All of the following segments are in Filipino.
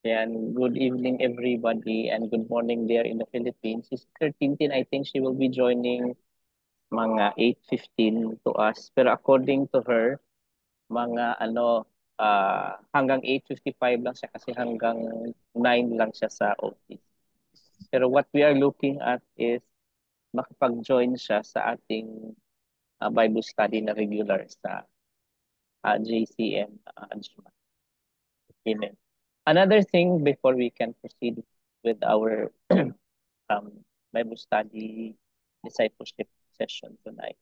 And good evening, everybody, and good morning there in the Philippines. Sister Tintin, I think she will be joining mga 8:15 to us. Pero according to her, mga hanggang 8:55 lang siya kasi hanggang 9 lang siya sa office. Pero what we are looking at is makapag-join siya sa ating Bible study na regular sa JCM. Amen. Another thing before we can proceed with our um, Bible study discipleship session tonight.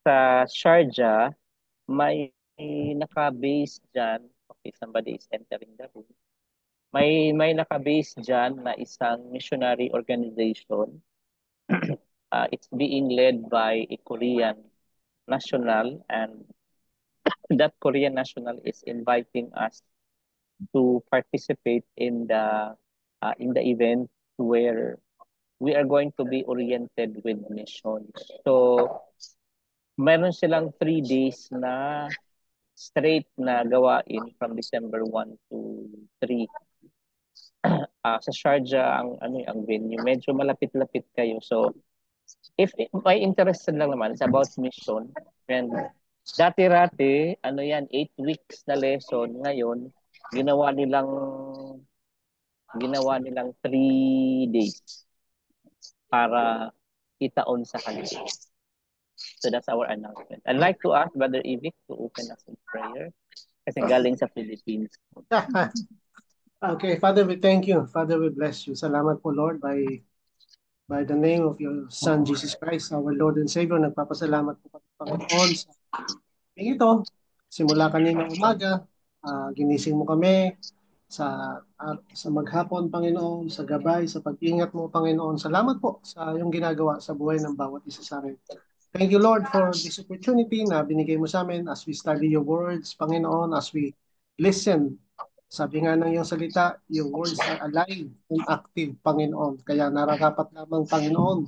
Sa Sharjah, may naka-base dyan. Okay, somebody is entering the room. May naka-base dyan na isang missionary organization. It's being led by a Korean national, and that Korean national is inviting us to participate in the event where we are going to be oriented with missions. So, meron silang 3 days na straight na gawain from December 1 to 3. Sa Sharjah ang venue, medyo malapit-lapit kayo. So, if may interested lang naman, it's about mission. And dati-rati, 8 weeks na lesson. Ngayon, ginawa nilang 3 days para itaon sa kanila. So that's our announcement. I'd like to ask Brother Ivic to open us in prayer kasi galing sa Philippines. Okay, Father, we thank you. Father, we bless you. Salamat po, Lord, by the name of your Son, Jesus Christ, our Lord and Savior. Nagpapasalamat po kami, Panginoon, sa ito. Simula kanina umaga, ginising mo kami sa maghapon, Panginoon, sa gabay, sa pag-ingat mo, Panginoon. Salamat po sa iyong ginagawa sa buhay ng bawat isa sa amin. Thank you, Lord, for this opportunity na binigay mo sa amin as we study your words, Panginoon, as we listen. Sabi nga ng iyong salita, your words are alive and active, Panginoon. Kaya nararapat lamang, Panginoon,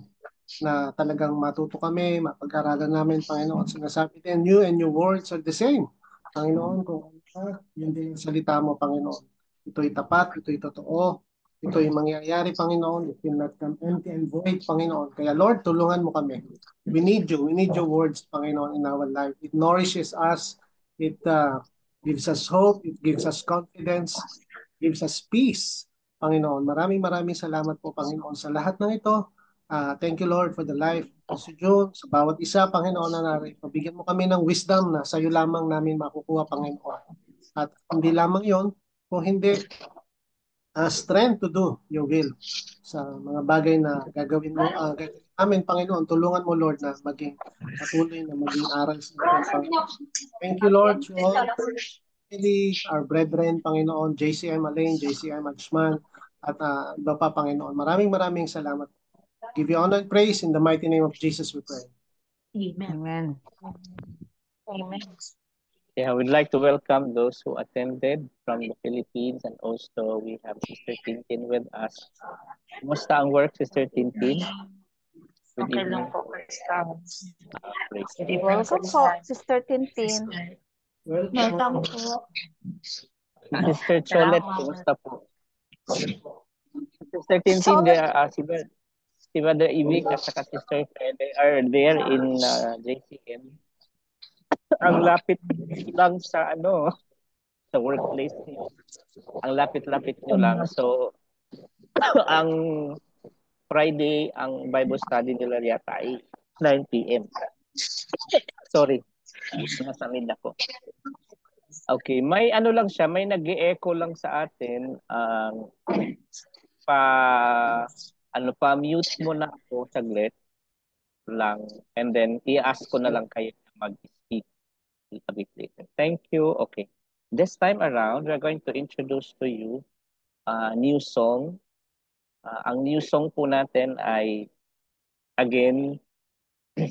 na talagang matuto kami, mapag-aralan namin, Panginoon. Sinasabi din, you and your words are the same. Panginoon, kung ano ka, yun din yung salita mo, Panginoon. Ito'y tapat, ito'y totoo, ito'y mangyayari, Panginoon. It will not come empty and void, Panginoon. Kaya Lord, tulungan mo kami. We need you. We need your words, Panginoon, in our life. It nourishes us. It gives us hope. It gives us confidence. Gives us peace, Panginoon. Maraming salamat po, Panginoon, sa lahat ng ito. Thank you, Lord, for the life of si June. Sa bawat isa, Panginoon, na narito. Bigyan mo kami ng wisdom na sa iyo lamang namin makukuha, Panginoon. At hindi lamang yon, kung hindi, strength to do your will sa mga bagay na gagawin mo, gagawin namin, Panginoon. Tulungan mo, Lord, na maging patuloy na maging aral sa atin, Panginoon. Thank you, Lord, to all our brethren, Panginoon, JCM Alain, JCM Ajman, at iba pa, Panginoon. Maraming salamat. Give you honor and praise in the mighty name of Jesus we pray. Amen. Amen. Yeah, we'd like to welcome those who attended from the Philippines, and also we have Sister Tintin with us. Kumusta ang work, Sister Tintin? Good Okay lang evening. po, Pastor. Praise Good God. evening, Welcome po, Sister Tintin. Welcome po. Sister Cholet, Salamat. kumusta po? Sister Tintin, si Brother Ivic at saka Sister Fred, they are there in JCM. Ang lapit lang sa sa workplace niyo. Ang lapit-lapit nyo lang. So, ang Friday, ang Bible study nila yata ay 9 p.m. Sorry, nasamid ako. Okay, may lang siya, may nag-e-echo lang sa atin. Pa-mute mo na ako saglit lang. And then, i-ask ko na lang kayo na mag-speak a bit later. Thank you. Okay. This time around, we're going to introduce to you a new song. Ang new song po natin ay, again,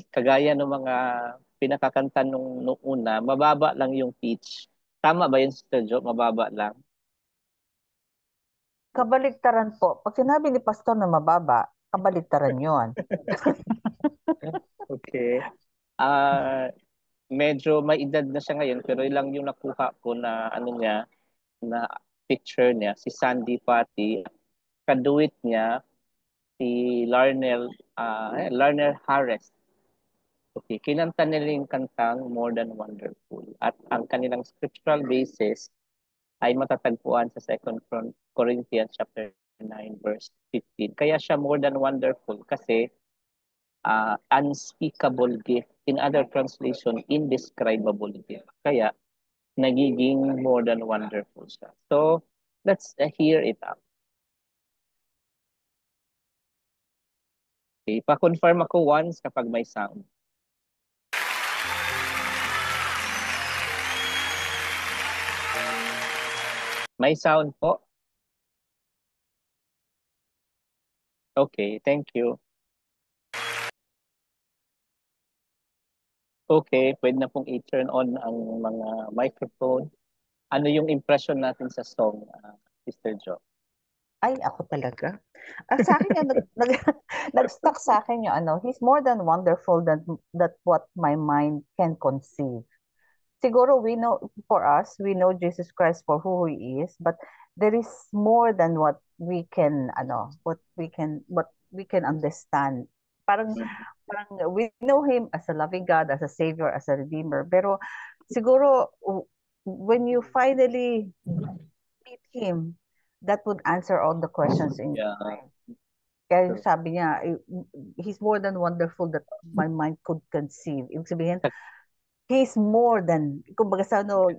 kagaya ng mga pinakakanta nung una, mababa lang yung pitch. Tama ba yun, Sister Jo? Mababa lang? Kabaligtaran po. Pag sinabi ni Pastor na mababa, kabaligtaran yun. Okay. Medyo may edad na siya ngayon, pero ilang yung nakuha ko na na picture niya, si Sandy Patti, kaduit niya, si Larner Harris. Okay, kinanta nila yung kantang More Than Wonderful. At ang kanilang scriptural basis ay matatagpuan sa 2 Corinthians chapter 9 verse 15. Kaya siya more than wonderful kasi unspeakable gift. In other translation, indescribable gift. Kaya nagiging more than wonderful siya. So, let's hear it out. Okay, pa-confirm ako once kapag may sound. May sound po? Okay, thank you. Okay, pwede na pong i-turn on ang mga microphone. Ano yung impression natin sa song, Sister Jo? Ay, ako talaga. Sa akin yung nag-stuck sa akin yung ano, he's more than wonderful than that what my mind can conceive. Siguro we know, for us, we know Jesus Christ for who he is, but there is more than what we can what we can understand. Parang we know him as a loving God, as a savior, as a redeemer. Pero siguro when you finally meet him, that would answer all the questions in your Yeah. mind. Kaya yung sabi niya, he's more than wonderful that my mind could conceive. Ibig sabihin, he's more than, kumbaga sa ano,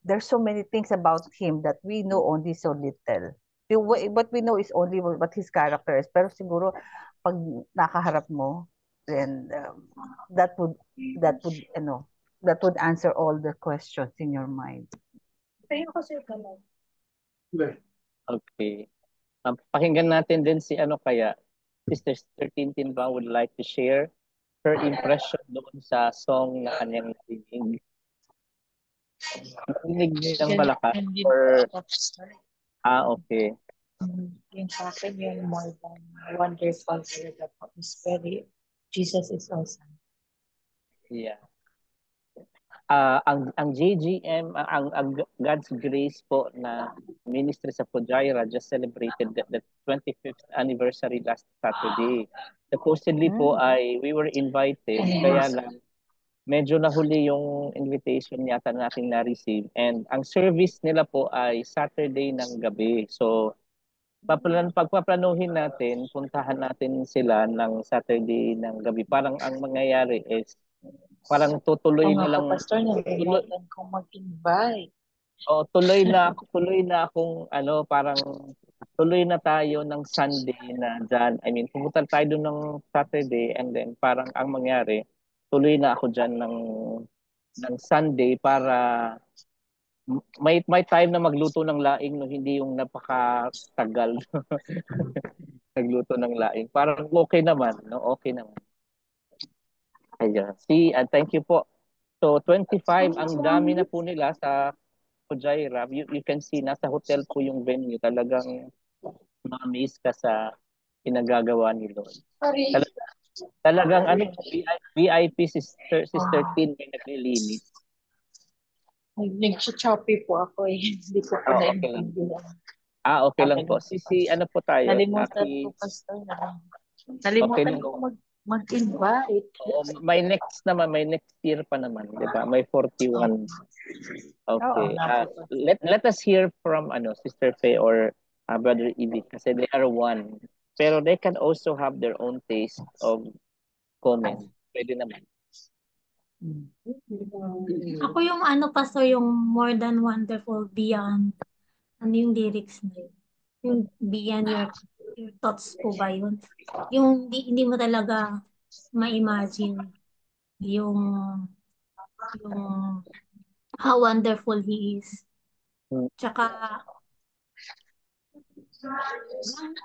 there's so many things about him that we know only so little. What we know is only what his character is. Pero siguro, pag nakaharap mo, then that would answer all the questions in your mind. Okay. Pakinggan natin din si Sister Tintin ba would like to share her impression doon sa song na kanyang narinig. Narinig niyo ng malakas or okay. Yung sa akin, yung more than wonderful talaga po is very, Jesus is awesome. Yeah. Ang JGM, ang God's Grace po na ministry sa Pujaira just celebrated the 25th anniversary last Saturday. Supposedly po ay we were invited, kaya lang medyo nahuli yung invitation yata nating na-receive. And ang service nila po ay Saturday ng gabi. So, pagpaplanuhin natin, puntahan natin sila ng Saturday ng gabi. Parang ang mangyayari is parang tutuloy Oo nga na lang. po, Pastor, nagbilagan kong mag-invite. Tuloy na akong parang tuloy na tayo ng Sunday na dyan. I mean, pumunta tayo doon ng Saturday and then parang ang mangyari, tuloy na ako dyan ng Sunday para may time na magluto ng laing no, hindi yung napakatagal nagluto ng laing. Parang okay naman, no? Okay naman. Ayun. Thank you po. So 25, ang dami na po nila sa Pujaira. You can see nasa hotel po yung venue. Talagang ma-amaze ka sa pinagagawa ni Lord. Talagang VIP Sister Tin may naglilinis. Nag-choppy po ako eh. Hindi ko po na-intindihan. Okay lang po. Ano po tayo? Nalimutan ko, Pastor. Nalimutan ko mag-invite. May next year pa naman, di ba? May 41. Okay. Let us hear from Sister Faye or Brother Ibig kasi they are one. Pero they can also have their own taste of comment. Pwede naman. Ako yung Pastor, yung more than wonderful beyond, yung lyrics na yun? Yung beyond your thoughts po ba yun? Yung hindi mo talaga ma-imagine yung how wonderful he is. Tsaka,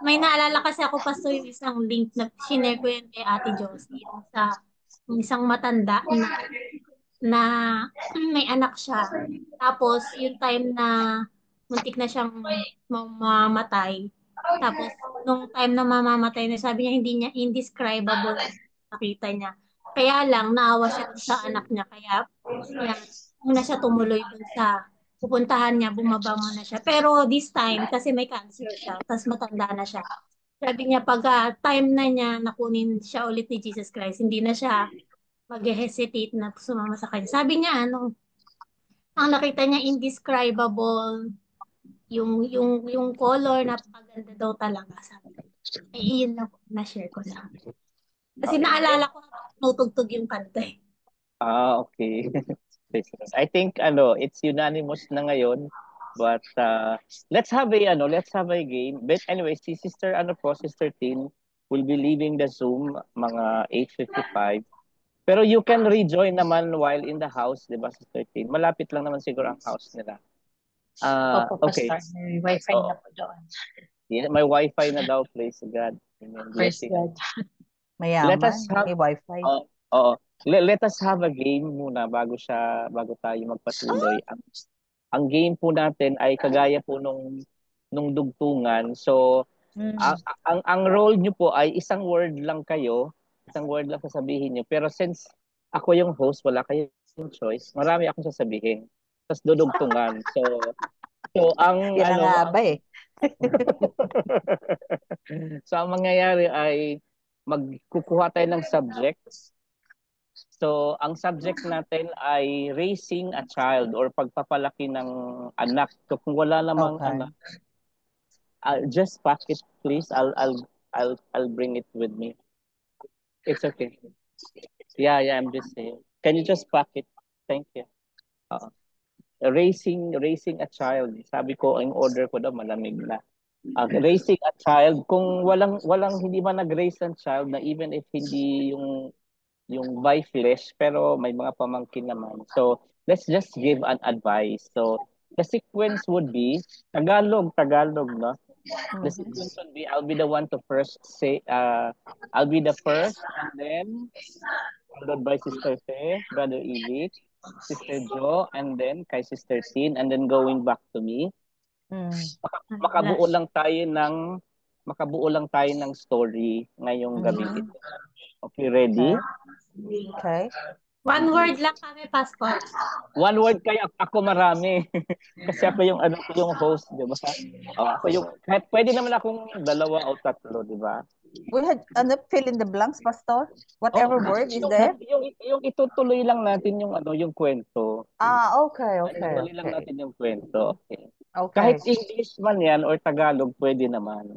may naalala kasi ako, Pastor, yung isang link na sinare ko yun kay Ate Josie, yung isang matanda na may anak siya. Tapos, yung time na muntik na siyang mamamatay. Tapos, nung time na mamamatay na, sabi niya, hindi niya indescribable nakita niya. Kaya lang, naawa siya sa anak niya. Kaya una siya tumuloy dun sa pupuntahan niya, bumabangon na siya. Pero this time, kasi may cancer siya, tapos matanda na siya. Sabi niya, pag time na niya nakunin siya ulit ni Jesus Christ, hindi na siya mag-hesitate na sumama sa kanya. Sabi niya, ang nakita niya indescribable, yung color, napakaganda daw talaga. Sabi niya. Iyon lang po na-share ko sa akin. Kasi naalala ko, tutugtog yung kanta. Okay. I think it's unanimous na ngayon, but let's have a game. But anyway, si Sister Tin will be leaving the Zoom mga 8:55. Pero you can rejoin naman while in the house, 'di ba, Sister Tin? Malapit lang naman siguro ang house nila. Opo, Okay. Pastor. May wifi Oo. na po doon. Yeah, may wifi na daw, praise God. Amen. Praise Blessing. God. Let us Mayaman, have may wifi. Oo. Let us have a game muna bago tayo magpatuloy. Ang game po natin ay kagaya po nung dugtungan. So, Mm. ang role nyo po ay isang word lang kayo, isang word lang sasabihin nyo. Pero since ako yung host, wala kayong choice, marami akong sasabihin. Tapos dudugtungan. So ang Yan na nga ba eh. So ang mangyayari ay magkukuha tayo ng subject. So ang subject natin ay raising a child or pagpapalaki ng anak. So kung wala namang Okay. anak, just pack it please. I'll bring it with me. It's okay. Yeah, I'm just saying. Can you just pack it? Thank you. Raising a child. Sabi ko, in order ko daw malamig na. Raising a child, kung walang hindi man nag-raise ng child na even if hindi yung by flesh, pero may mga pamangkin naman. So, let's just give an advice. So, the sequence would be Tagalog, no? The sequence would be I'll be the one to first say I'll be the first, and then followed by Sister Fe, Brother Ivik, Sister Jo, and then kay Sister Tin, and then going back to me. Makabuo lang tayo ng story ngayong gabi ito. Okay, ready? Okay. One word lang kami, Pastor. One word kaya ako marami. Kasi ako yung host, 'di ba? Ako yung pwede naman akong 2 o 3, 'di ba? We had fill in the blanks, Pastor. Whatever word is there. Yung itutuloy lang natin yung kwento. Okay. Itutuloy lang natin yung kwento. Okay. Okay. Kahit English man yan or Tagalog, pwede naman.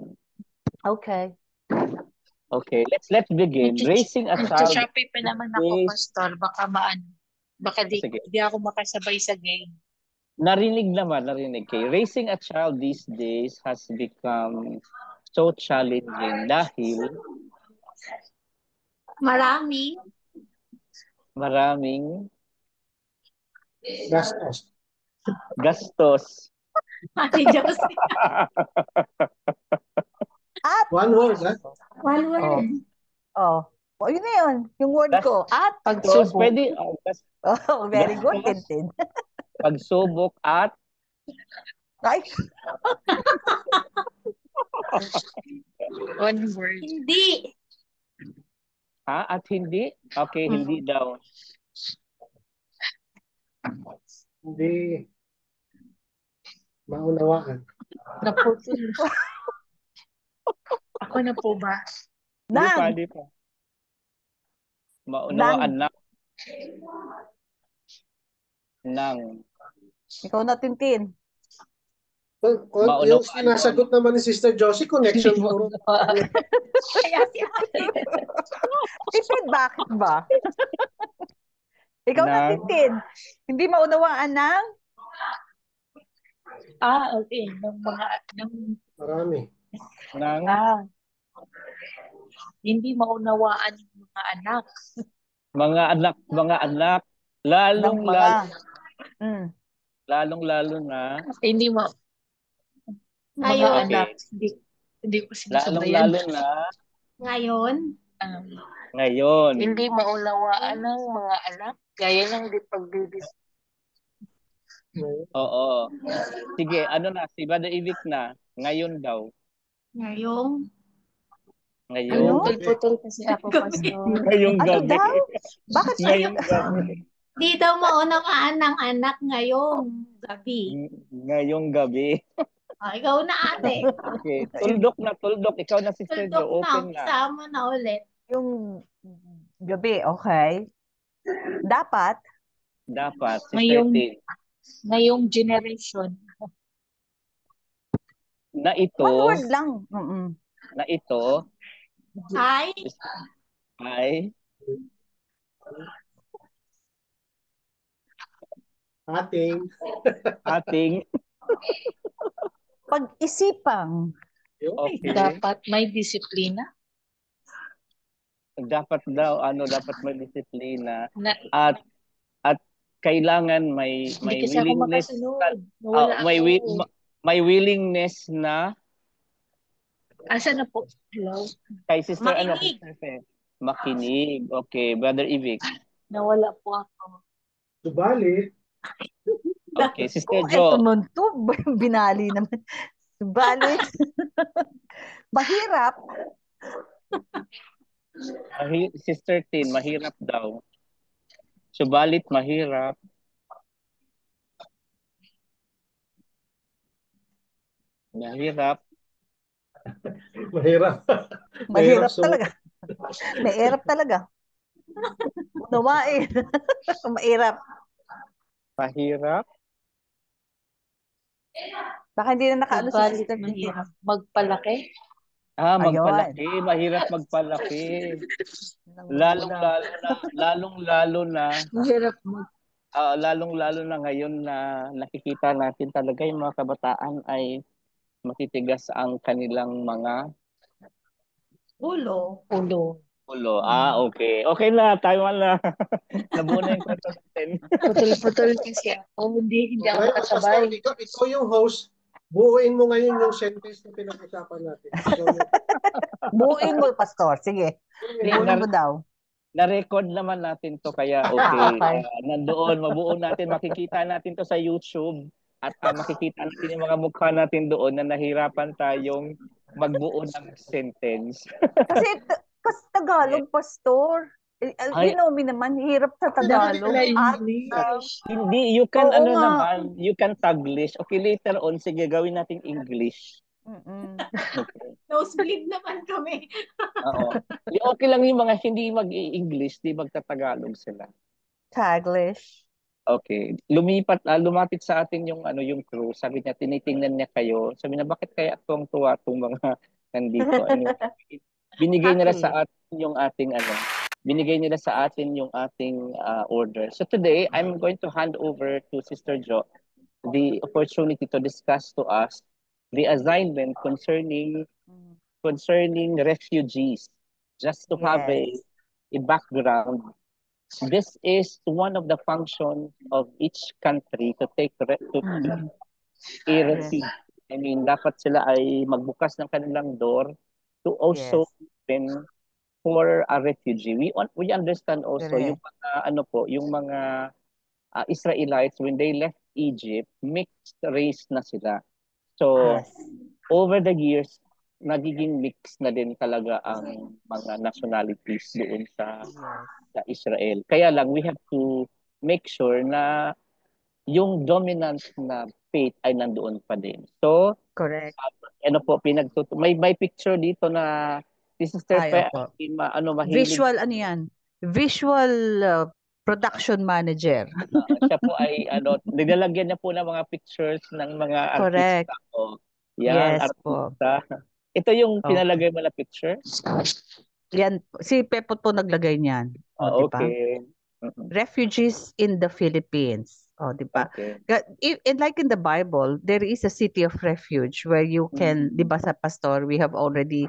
Okay. Okay, let's begin. Raising a child. Shopee pa naman ako, Pastor. Baka di ako makasabay sa game. Narinig. Okay. Raising a child these days has become so challenging dahil maraming gastos. Ate Josie. One word, ha? One word. Yun na yun. Yung word ko. At pagsubok. Pwede. Very good, Tintin. Pagsubok at Ay. One word. Hindi. At hindi? Okay, hindi daw. Hindi maunawaan. Naputol. Ako na po ba? Hindi pa. Maunawaan na. Nang. Ikaw na, Tintin. Yung sinasagot naman ni Sister Josie, connection mo. Kaya si Ate. Tintin, bakit ba? Ikaw na, Tintin. Hindi maunawaan ng? Okay. Marami. Hindi maunawaan ng mga anak. Mga anak. Lalong-lalo na. Hindi mo. Mga anak. Hindi ko sinasabayan. Lalong-lalo na. Ngayon. Hindi maunawaan ng mga anak. Gaya ng di pagbibis. Oo. Sige, si Brother Ivik na. Ngayon daw. Ngayon. Putol kasi ako, Pastor. Ngayong gabi. Ano daw? Bakit ngayong gabi? Di daw maunawaan ng anak ngayong gabi. Ngayong gabi. Ikaw na ate. Okay. Tuldok na tuldok. Ikaw na, Sister Tuldok Jo. na. Open na. Kasama na ulit. Yung gabi, okay? Dapat, Dapat, Sister Ngayong, Tin, ngayong generation. na one ito, word lang. Mm-mm. na ito Hi. ay Ating ating, Pag-isipang okay, Dapat may disiplina dapat daw, dapat may disiplina na at kailangan may hindi kasi ako willingness, makasunod. Nawala may ako. may willingness na Asa na po? Hello? kay Sister Makinig. makinig. Okay, Brother Ivic. Nawala po ako. subalit, Okay, Sister eto Jo. nun to, binali naman. Subalit, mahirap. Sister Tin, mahirap daw. Subalit mahirap. Mahirap. mahirap. Mahirap So, talaga. Mahirap talaga. Unawain. Mahirap. Mahirap. Baka hindi na nakaano si Subalit Sister Tintin. mahirap magpalaki. Magpalaki. Mahirap magpalaki. Lalong-lalo na Mahirap mag... lalong-lalo na ngayon na nakikita natin talaga yung mga kabataan ay matitigas ang kanilang mga Ulo. Ulo. ulo. Okay. Okay na, tayo na. Nabuo na yung kwento natin. Putol-putol kasi ako. Hindi ako ngayon, nakasabay. Pastor, ikaw yung host. Buuin mo ngayon yung sentence na pinag-usapan natin. Ikaw yung Buuin mo, Pastor. Sige. Buuin mo daw. Na-record naman natin to kaya okay. Okay. Nandoon, mabuo natin, makikita natin to sa YouTube at makikita natin yung mga mukha natin doon na nahirapan tayong magbuo ng sentence. Kasi Tagalog, Pastor. Ay. You know me naman, hirap sa Tagalog. English. Hindi, you can Oo nga. naman, you can Taglish. Okay, later on, sige, gawin natin English. Mm-mm. Okay. Nosebleed naman kami. Oo. Okay lang yung mga hindi mag-i-English, di magtatagalog sila. Taglish. Okay. Lumapit sa atin yung crew. Sabi niya, tinitingnan niya kayo. Sabi niya, bakit kaya tuwang-tuwa itong mga nandito? Binigay nila Happy. sa atin yung ating binigay nila sa atin yung ating order. So today, I'm going to hand over to Sister Jo the opportunity to discuss to us the assignment concerning refugees. Just to have Yes. a background, this is one of the functions of each country to take to Mm-mm. a refugee. I mean, dapat sila ay magbukas ng kanilang door to also Yes. open for a refugee. We understand also Correct. yung mga Israelites when they left Egypt, mixed race na sila. So Yes. over the years, nagiging mix na din talaga ang mga nationalities doon sa Israel. Kaya lang, we have to make sure na yung dominant na faith ay nandoon pa din. So, Correct. may picture dito na si Sister Ay, Fe opo. mahilig. Visual, ano yan? Visual production manager. Siya po ay nilalagyan niya po ng mga pictures ng mga Correct. artista. Yan, Yes po. artista. Ito yung Okay. pinalagay mo na picture? Yan, si Pepot po naglagay niyan. O, di ba? Okay. Refugees in the Philippines. O, di ba? Okay. And like in the Bible, there is a city of refuge where you can, di ba sa pastor, we have already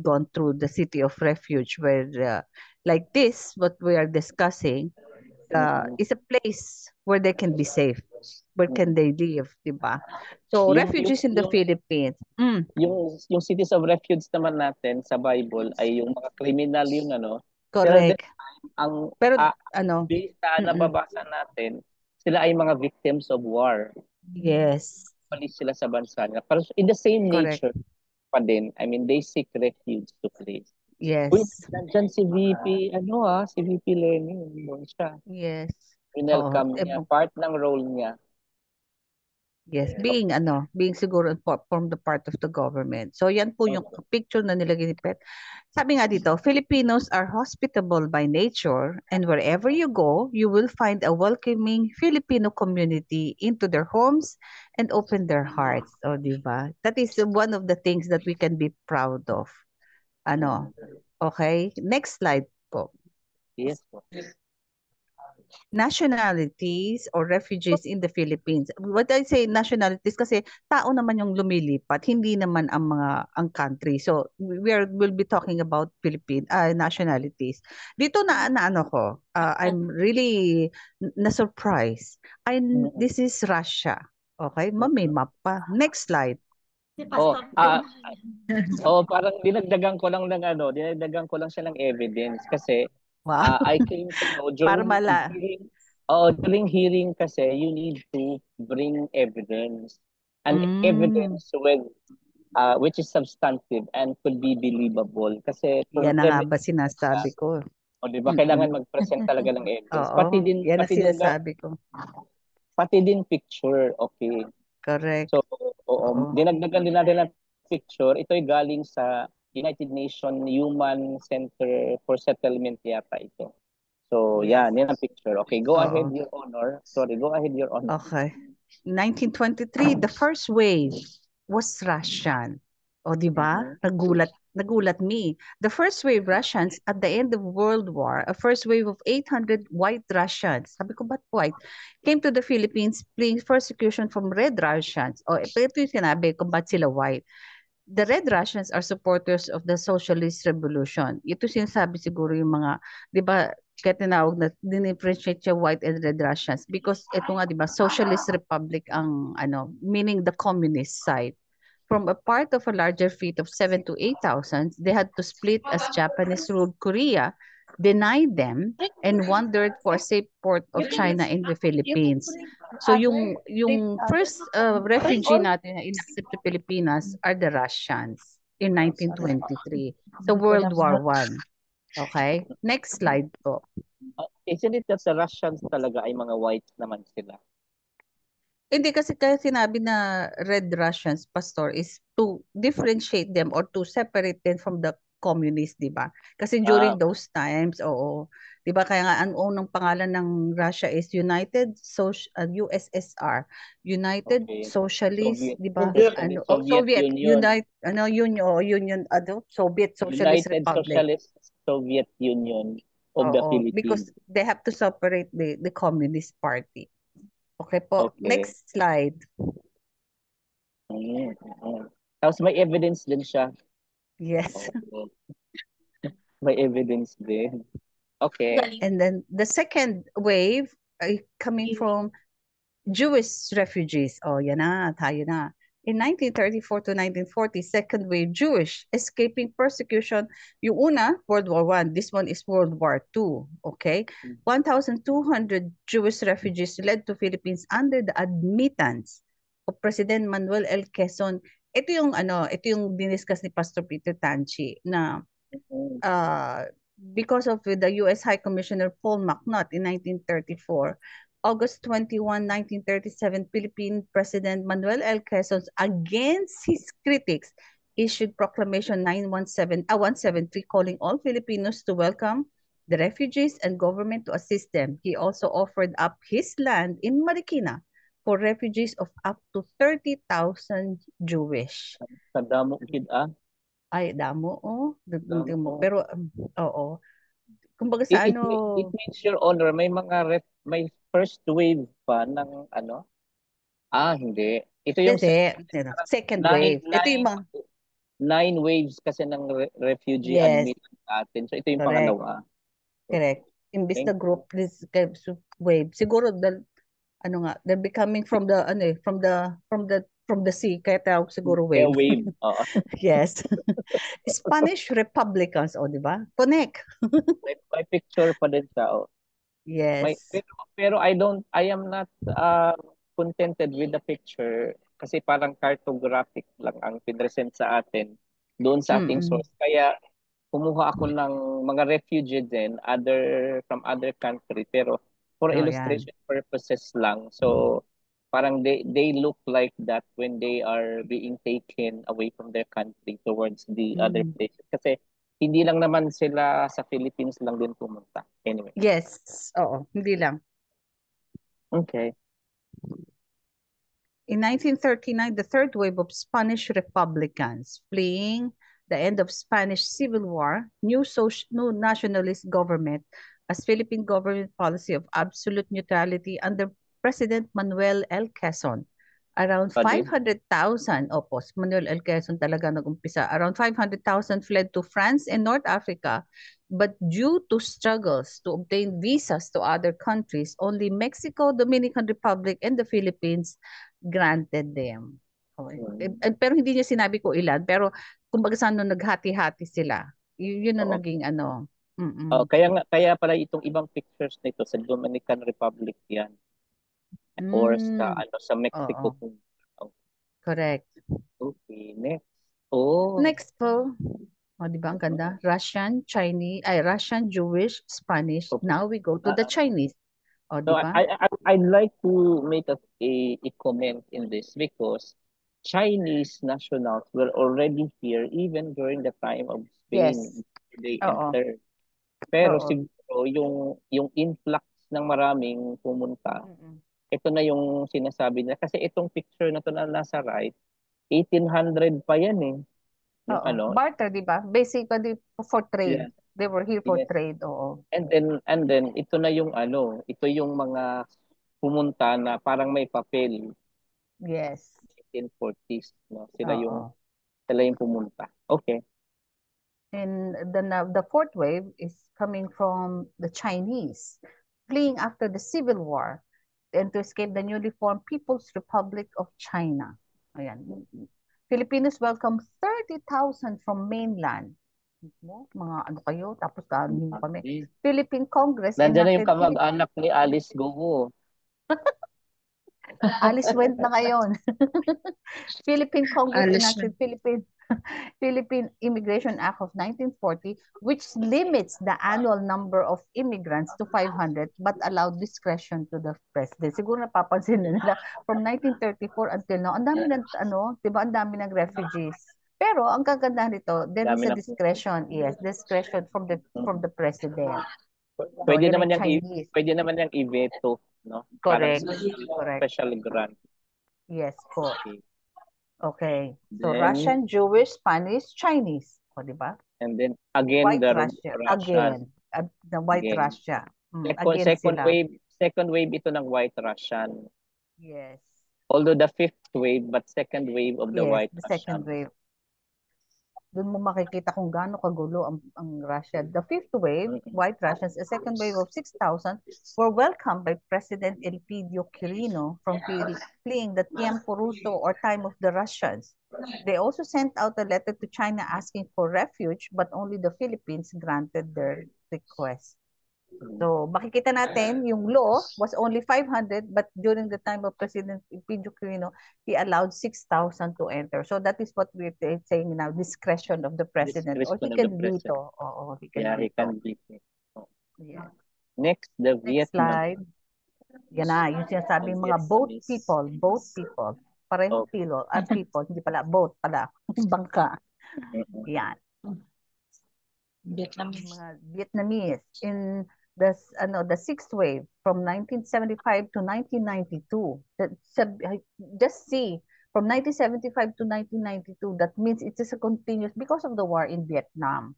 gone through the city of refuge where like this, what we are discussing, is a place where they can be safe. Where can they live, di ba? So, refugees in the Philippines. Yung cities of refuge naman natin sa Bible ay yung mga criminal yung Correct. Pero based sa nababasa natin, sila ay mga victims of war. Yes. Palis sila sa bansa nila. Pero in the same Correct. nature pa din, I mean, they seek refuge to place. Uy, Yes. nandyan si si VP Lenny. Doon siya. Yes. Oo. Winelcome niya. Part ng role niya. Yes, being siguro from the part of the government. So yan po yung picture na nilagay ni Pet. Sabi nga dito, Filipinos are hospitable by nature and wherever you go, you will find a welcoming Filipino community into their homes and open their hearts. O, di ba? That is one of the things that we can be proud of. Okay? Next slide po. Yes po. Nationalities or refugees in the Philippines. What I say nationalities kasi tao naman yung lumilipat, hindi naman ang country. So we'll be talking about Philippine nationalities. Dito I'm really na surprised. This is Russia. Okay, may map pa. Next slide. Si Pastor. Parang dinagdagan ko lang siya ng evidence kasi Wow. I came to know Para mala. during hearing kasi you need to bring evidence and evidence which is substantive and could be believable kasi kung Yan na nga ba evidence sinasabi ko. di ba kailangan mag-present talaga ng evidence Oo, yan ang sinasabi ko. pati din picture, okay. Correct. So, Oo. dinagdagan din natin ng picture. Ito'y galing sa United Nations Human Center for Settlement yata ito. So, Yes. yan ang picture. Okay, go Oo. ahead, Your Honor. Sorry, go ahead, Your Honor. Okay. 1923, the first wave was Russian. O, di ba? Nagulat me. The first wave Russians at the end of World War, a first wave of 800 white Russians, sabi ko, ba't white? Came to the Philippines fleeing persecution from red Russians. O, ito yung sinabi kung ba't sila white. The red Russians are supporters of the socialist revolution. Ito sinasabi siguro yung mga, di ba, kaya tinawag na dinifferentiate siya white and red Russians because ito nga, di ba, socialist republic ang, meaning the communist side. From a part of a larger fleet of 7 to 8,000, they had to split as Japanese ruled Korea, denied them, and wandered for a safe port of China in the Philippines. So yung first refugee natin na inaccept sa Pilipinas are the Russians in 1923. So World War I. Okay? Next slide po. Isn't it that the Russians talaga ay mga whites naman sila? Hindi kasi kaya sinabi na red Russians, Pastor, is to differentiate them or to separate them from the communists, di ba? Kasi during those times, di ba kaya nga ang unang pangalan ng Russia is USSR, United Socialist, Soviet, di ba? Soviet Union. Soviet Socialist United Republic. Socialist Soviet Union of the Philippines. Because they have to separate the Communist Party. Okay po. Okay. Next slide. Tapos may evidence din siya. Yes. May evidence din. Okay. And then the second wave coming from Jewish refugees. Oh, yan na, tayo na. In 1934 to 1940, second wave Jewish escaping persecution. Yung una, World War I. This one is World War II. Okay? 1,200 Jewish refugees led to Philippines under the admittance of President Manuel L. Quezon. Ito yung diniscuss ni Pastor Peter Tanchi na because of the U.S. High Commissioner Paul McNutt in 1934, August 21, 1937, Philippine President Manuel L. Quezon, against his critics, issued Proclamation 173 calling all Filipinos to welcome the refugees and government to assist them. He also offered up his land in Marikina for refugees of up to 30,000 Jewish. Sa damo kid Ay, damo, Damo. Pero, oo. Kumbaga sa It means, Your Honor, may first wave pa ng hindi. Ito yung second wave. Ito yung mga 9 waves kasi ng refugee admission natin. So ito yung pangalawa. Correct. Imbis na group this wave. Siguro they're becoming from the sea, kaya tawag siguro wave. Wave. Yes. Spanish Republicans, di ba? Connect. May picture pa din siya. Yes. Pero I am not contented with the picture kasi parang cartographic lang ang pinresent sa atin doon sa ating source. Kaya kumuha ako ng mga refugee din, from other country, pero for Yan. illustration purposes lang. So, parang they look like that when they are being taken away from their country towards the other places. Kasi hindi lang naman sila sa Philippines lang din pumunta. Anyway. Yes. Oo, hindi lang. Okay. In 1939, the third wave of Spanish Republicans fleeing the end of Spanish Civil War, new nationalist government as Philippine government policy of absolute neutrality under President Manuel L. Quezon. Around Pwede. 500,000, Manuel L. Quezon talaga nag-umpisa. Around 500,000 fled to France and North Africa, but due to struggles to obtain visas to other countries, only Mexico, Dominican Republic, and the Philippines granted them. Okay. Pero hindi niya sinabi ko ilan, pero kumbaga saan nung naghati-hati sila. Yun ang Oo. naging ano. Kaya pala itong ibang pictures nito sa Dominican Republic yan or sa Mexico. Oo. Correct. Okay, next. Oh. Next po. Di ba ang ganda? Russian, Jewish, Spanish. Okay. Now we go to the Chinese. Di So ba? I'd like to make a comment in this because Chinese nationals were already here even during the time of Spain. Yes. They Oo. entered. Pero Oo. siguro yung influx ng maraming pumunta, ito na yung sinasabi niya. Kasi itong picture na to na nasa right, 1800 pa yan eh. Yung Oo. Barter, di ba? Basically for trade. Yeah. They were here for Yes. trade. Oo. And then ito na yung ito yung mga pumunta na parang may papel. Yes. 1840s, no? Sila yung pumunta. Okay. And the fourth wave is coming from the Chinese, fleeing after the Civil War and to escape the newly formed People's Republic of China. Ayan. Filipinos welcome 30,000 from mainland. Mga ano kayo, tapos galing kami. Philippine Congress Nandiyan na yung enacted kamag-anak ni Alice Go. Alice went na ngayon. Philippine Congress enacted Philippine Immigration Act of 1940, which limits the annual number of immigrants to 500 but allowed discretion to the president. Siguro napapansin na nila from 1934 until now, ang dami ng diba, ang dami ng refugees. Pero ang kaganda nito, there is a discretion, discretion from the president. Pwede naman yung i-veto, no? Correct. Parang special grant. Yes po. Okay. So then, Russian, Jewish, Spanish, Chinese. O, di ba? And then again White the Russia. Russian. Again. The White Russia. Second wave ito ng White Russian. Yes. Although the fifth wave, but second wave of the White Russian. Second wave. Doon mo makikita kung gaano kagulo ang Russia. The fifth wave, White Russians, a second wave of 6,000 were welcomed by President Elpidio Quirino from fleeing the Tiempo Ruso or time of the Russians. They also sent out a letter to China asking for refuge, but only the Philippines granted their request. So, makikita natin, yung law was only 500, but during the time of President Elpidio Quirino, he allowed 6,000 to enter. So, that is what we're saying now, discretion of the president. Or he can veto. He can veto. Yeah. Next, the Vietnam. Slide. Yan na, yung sinasabing mga boat people. Parehong people, hindi pala, boat pala, bangka. Yan. Vietnamese. In the sixth wave from 1975 to 1992. Just see, from 1975 to 1992, that means it is a continuous because of the war in Vietnam.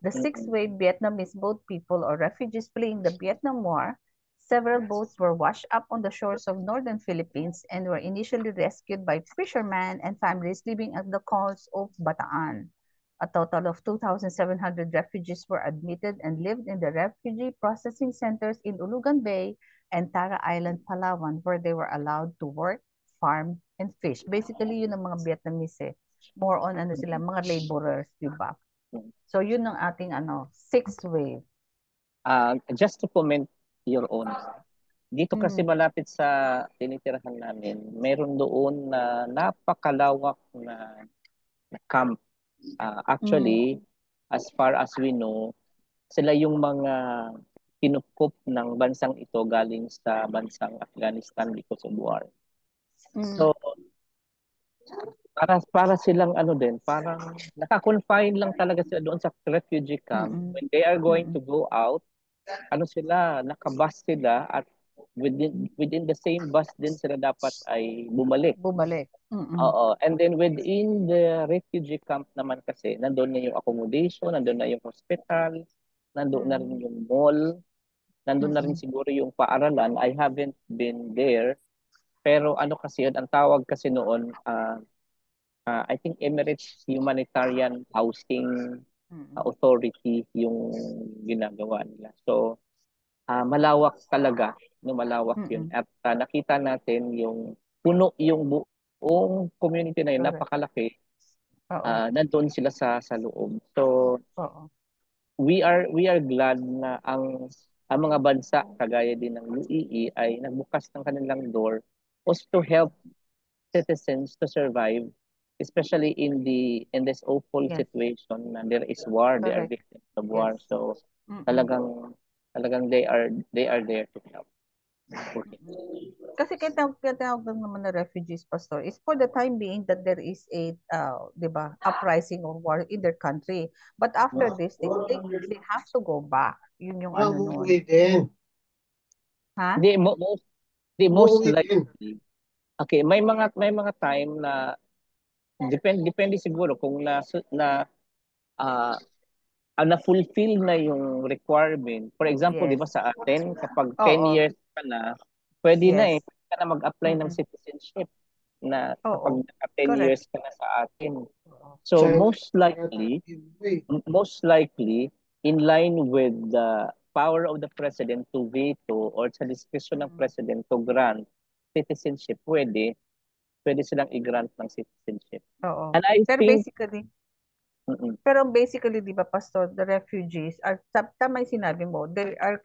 The sixth wave Vietnamese boat people or refugees fleeing the Vietnam War. Several boats were washed up on the shores of northern Philippines and were initially rescued by fishermen and families living at the coast of Bataan. A total of 2,700 refugees were admitted and lived in the refugee processing centers in Ulugan Bay and Tara Island, Palawan, where they were allowed to work, farm, and fish. Basically, yun ang mga Vietnamese. More on sila, mga laborers, di ba? So, yun ang ating sixth wave. Just to comment your own. Dito kasi malapit sa tinitirahan namin, meron doon na napakalawak na camp. Actually, as far as we know, sila yung mga kinukup ng bansang ito galing sa bansang Afghanistan because of war. Mm. So, para silang ano din, parang naka-confine lang talaga sila doon sa refugee camp. Mm-mm. When they are going to Mm-mm. go out, ano sila, nakabus sila at within the same bus din sila dapat ay bumalik. Bumalik. Mm-mm. Oo. And then within the refugee camp naman kasi, nandoon na yung accommodation, nandoon na yung hospital, nandoon na rin Mm. yung mall, nandoon na rin Mm-mm. siguro yung paaralan. I haven't been there. Pero ano kasi yun, ang tawag kasi noon, I think Emirates Humanitarian Housing Mm-mm. Authority yung ginagawa nila. So, malawak talaga, no, malawak yun. Mm-mm. At nakita natin yung puno yung buong community na yun, Correct. napakalaki, Oo. nandun sila sa loob. So, Oo. we are glad na ang mga bansa kagaya din ng UAE ay nagbukas ng kanilang door was to help citizens to survive, especially in this awful Yes. situation na there is war, they are Correct. victims of war. Yes. So Mm-mm. talagang they are there to help. Okay. Kasi tinawag lang naman na refugees, Pastor, is for the time being that there is a, di ba, uprising or war in their country. But after this, they have to go back. Yun yung ano nun. Uuwi din. Ha? Di most Uuwi din. likely. Okay, may mga time na depende siguro kung na-fulfill na yung requirement. For example, di ba Yes. sa atin, kapag 10 Oo. years ka na, pwede na Yes. pwede ka na mag-apply ng Mm-mm. citizenship na Oo. kapag naka 10 Correct. years ka na sa atin. Oo. So China, most likely, in line with the power of the president to veto or sa discretion ng Mm-mm. president to grant citizenship, pwede silang i-grant ng citizenship. Oo. And I Pero think, basically, di ba, Pastor, the refugees are, tama yung sinabi mo, they are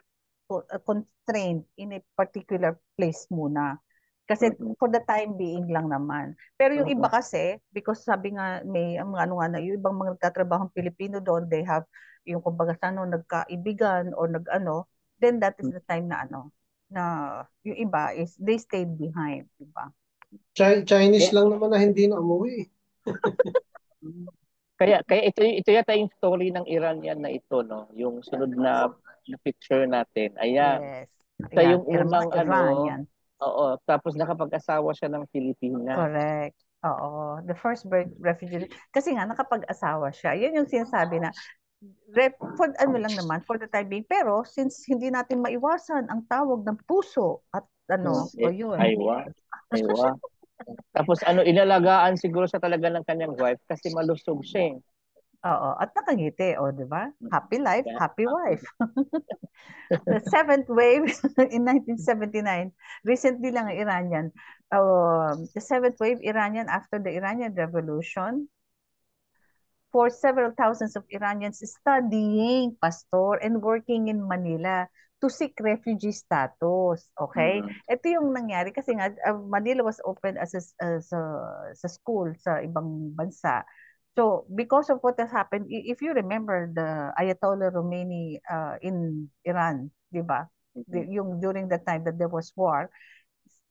constrained in a particular place muna. Kasi for the time being lang naman. Pero yung iba kasi, because sabi nga, may ano nga na, yung ibang mga nagtatrabahong Pilipino doon, they have, yung kumbaga sa ano, nagkaibigan or nag-ano, then that is the time na ano, na yung iba is, they stayed behind, di ba? Chinese Yeah. lang naman na hindi na umuwi. Kaya ito yata yung story ng Iranian na ito, no? Yung sunod na picture natin. Ayan. Yes. Ito Ayan, yung unang Iranian. oo, tapos nakapag-asawa siya ng Pilipina. Correct. Oo. The first refugee. Kasi nga, nakapag-asawa siya. Yun yung sinasabi na, for ano lang naman, for the time being. Pero, since hindi natin maiwasan ang tawag ng puso at ano, o yun. Aywa. Tapos inalagaan siguro siya talaga ng kanyang wife kasi malusog siya. Oo. At nakangiti, o, di ba? Happy life, Yeah. happy wife. The seventh wave in 1979, recently lang ang Iranian. The seventh wave Iranian after the Iranian Revolution, for several thousands of Iranians studying, Pastor, and working in Manila to seek refugee status. Okay? Ito yung nangyari kasi nga Manila was opened as a school sa ibang bansa. So because of what has happened, if you remember the Ayatollah Khomeini in Iran, di ba? Yung during the time that there was war,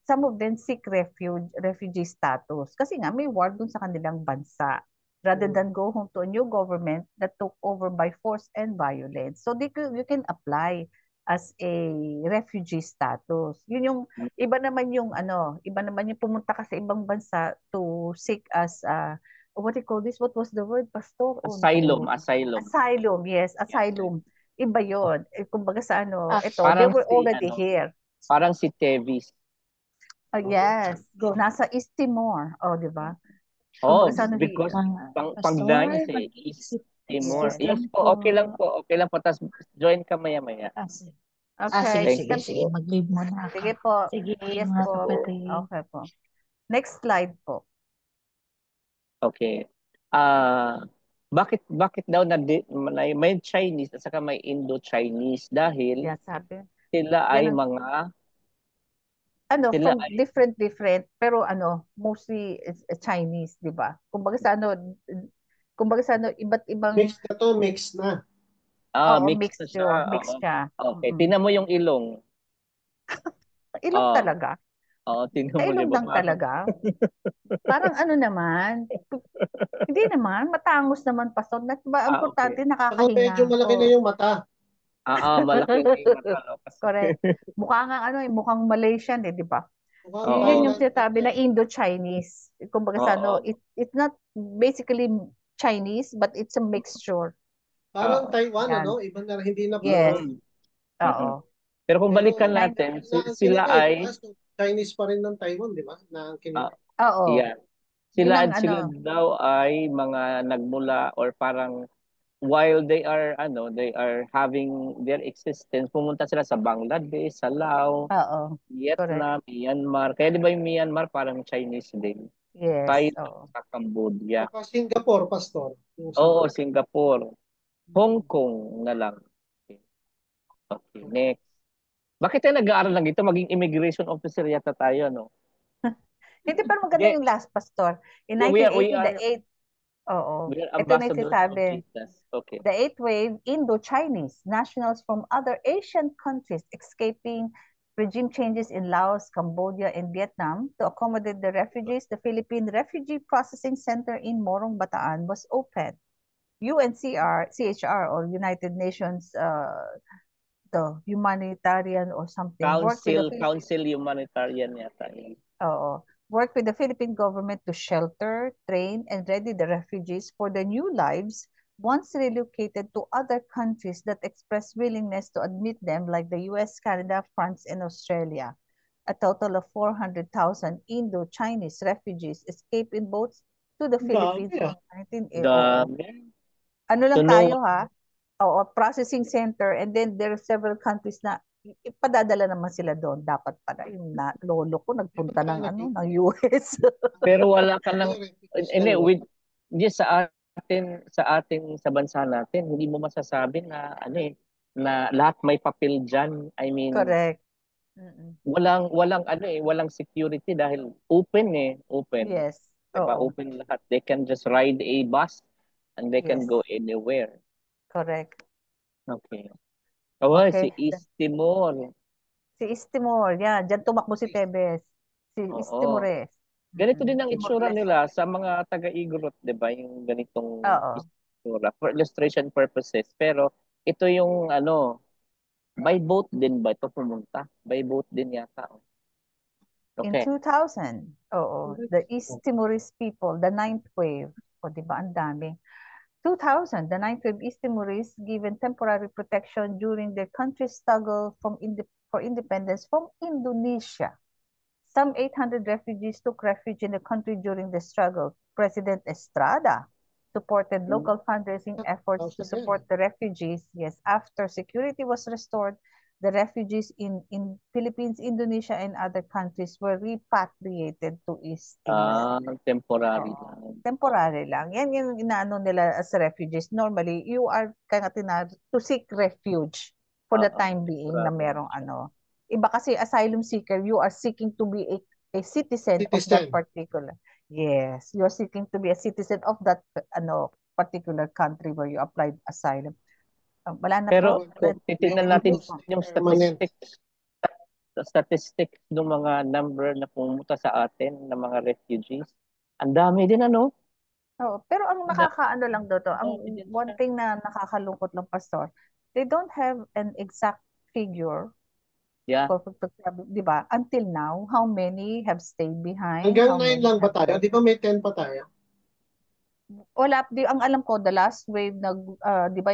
some of them seek refugee status kasi nga may war dun sa kanilang bansa rather than go home to a new government that took over by force and violence. So you can apply as a refugee status. Yun yung iba naman yung pumunta ka sa ibang bansa to seek as what do you call this? What was the word, Pastor? Asylum. Asylum, yes, asylum. Iba yun. Kumbaga sa ito, they Parang were already here. Parang si Tevis. Yes. Nasa East Timor. Oh, di ba? Because pagdaan niya sa East Timor. Yes po, okay lang po. Tapos join ka maya-maya. Okay. Sige. Mag-leave mo na ako. Sige po. Sige, Yes mga po. kapatid. Okay po. Next slide po. Okay. Bakit daw may Chinese at saka may Indo-Chinese dahil sila ay mga from different pero mostly Chinese, 'di ba? Kumbaga sa kumbaga sa ano, iba't ibang, Mix na to, mix na. oo, Mix na siya. mix Oo. siya. Okay. Mm-mm. Tingnan mo yung ilong. Ilong Oo. talaga. Oo, tingnan Sa mo, di ilong ba? lang talaga. Parang ano naman, hindi naman, matangos naman, Pastor. Diba, ang Okay. importante, Saka medyo nakakahinga. malaki na Oo. yung mata. Malaki na yung mata. No? Kasi, Correct. Mukha nga ano, mukhang Malaysian di ba? Mukhang Oo. Yun yung Thailand. sinasabi na Indo-Chinese. Kumbaga sa ano, Oo. it's not basically Chinese, but it's a mixture. Parang Oo. Taiwan, Yan. ano? Iba na, hindi na Yes. puro. Mm. Oo. Pero kung Pero balikan Kind of, natin, na ang sila kinig di ba? ay, So, Chinese pa rin ng Taiwan, di ba? Na ang kinig. oo. yeah, Yun ang sila ano, daw ay mga nagmula or parang while they are having their existence, pumunta sila sa Bangladesh, sa Laos, oo. Correct. Vietnam, Myanmar. Kaya di ba yung Myanmar parang Chinese din? Yes. Thailand, Oo. sa Cambodia. Saka Singapore, Pastor. Yung Oo, Singapore. Hong Kong na lang. Okay, okay, next. Bakit tayo nag-aaral lang ito? Maging immigration officer yata tayo, no? Hindi, pero maganda Yeah, yung last, Pastor. In we are, 1980, the eighth, oo. Ito na yung ambassadors of sinasabi. Jesus. Okay. The eighth wave, Indo-Chinese nationals from other Asian countries escaping regime changes in Laos, Cambodia, and Vietnam to accommodate the refugees. The Philippine Refugee Processing Center in Morong, Bataan was opened. CHR or United Nations, the humanitarian or something, worked with the Council Humanitarian yata yun. worked with the Philippine government to shelter, train, and ready the refugees for their new lives once relocated to other countries that express willingness to admit them, like the US, Canada, France, and Australia. A total of 400,000 Indo-Chinese refugees escaped in boats to the Philippines dami, in 19... Oo. Dami. Ano So lang no, tayo ha? Oo, processing center, and then there are several countries na ipadadala naman sila doon. Dapat pala yung lolo ko nagpunta ng ng US. pero wala ka lang, hindi, ano? with, just sa bansa natin, hindi mo masasabi na, na lahat may papel dyan. I mean, Correct. Mm-mm. walang security dahil open. Yes. Diba? Oo. Open lahat. They can just ride a bus and they can Yes. go anywhere. Correct. Okay. Oh, si Okay. East Timor. Si Istimor, yan. Diyan tumakbo si Tebes. Si Oo. Istimores. Ganito din ang Timor itsura Leste. nila sa mga taga-Igorot, 'di ba? Yung ganitong Oo. itsura for illustration purposes. Pero ito yung by boat din ba ito pumunta? By boat din yata. In Okay. 2000, the East Timorese people, the ninth wave, di ba, ang dami. 2000, the ninth wave East Timorese given temporary protection during their country's struggle for independence from Indonesia. Some 800 refugees took refuge in the country during the struggle. President Estrada supported local fundraising efforts to support the refugees. Yes, after security was restored, the refugees in Philippines, Indonesia, and other countries were repatriated to East Timor. Temporary Oo. lang. Temporary lang. Yan yung inaano nila as refugees. Normally, you are to seek refuge for the time being na merong Iba kasi asylum seeker, you are seeking to be a citizen of that particular. Yes, you are seeking to be a citizen of that particular country where you applied asylum. Wala na Pero po. kung titingnan natin yung statistics ng mga number na pumunta sa atin ng mga refugees, ang dami din Pero ang nakakaano lang dito, ang one thing na nakakalungkot lang, Pastor, they don't have an exact figure. Yeah. Di ba? Until now, how many have stayed behind? Hanggang 9 lang ba tayo? Di ba may 10 pa tayo? Wala. Ang alam ko, the last wave, di ba,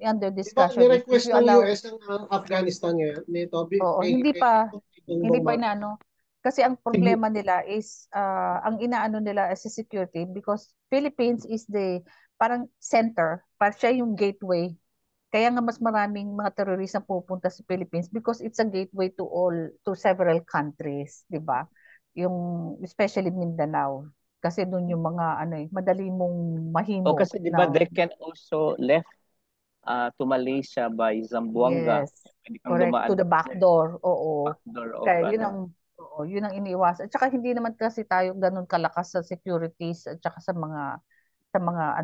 under discussion. Di ba, ni-request ng US ang Afghanistan ngayon? Nito, hindi pa inaano. Kasi ang problema nila is, ang inaano nila as a security, because Philippines is the parang center, parang siya yung gateway. Kaya nga mas maraming mga terorista pupunta sa Philippines because it's a gateway to several countries, di ba? Yung especially Mindanao. Kasi doon yung mga madali mong mahimo. kasi di ba they can also left to Malaysia by Zamboanga. Yes. Correct. To the back door. Oo. Kaya yun ang iniiwasan. At saka hindi naman kasi tayo ganun kalakas sa securities at saka sa mga sa mga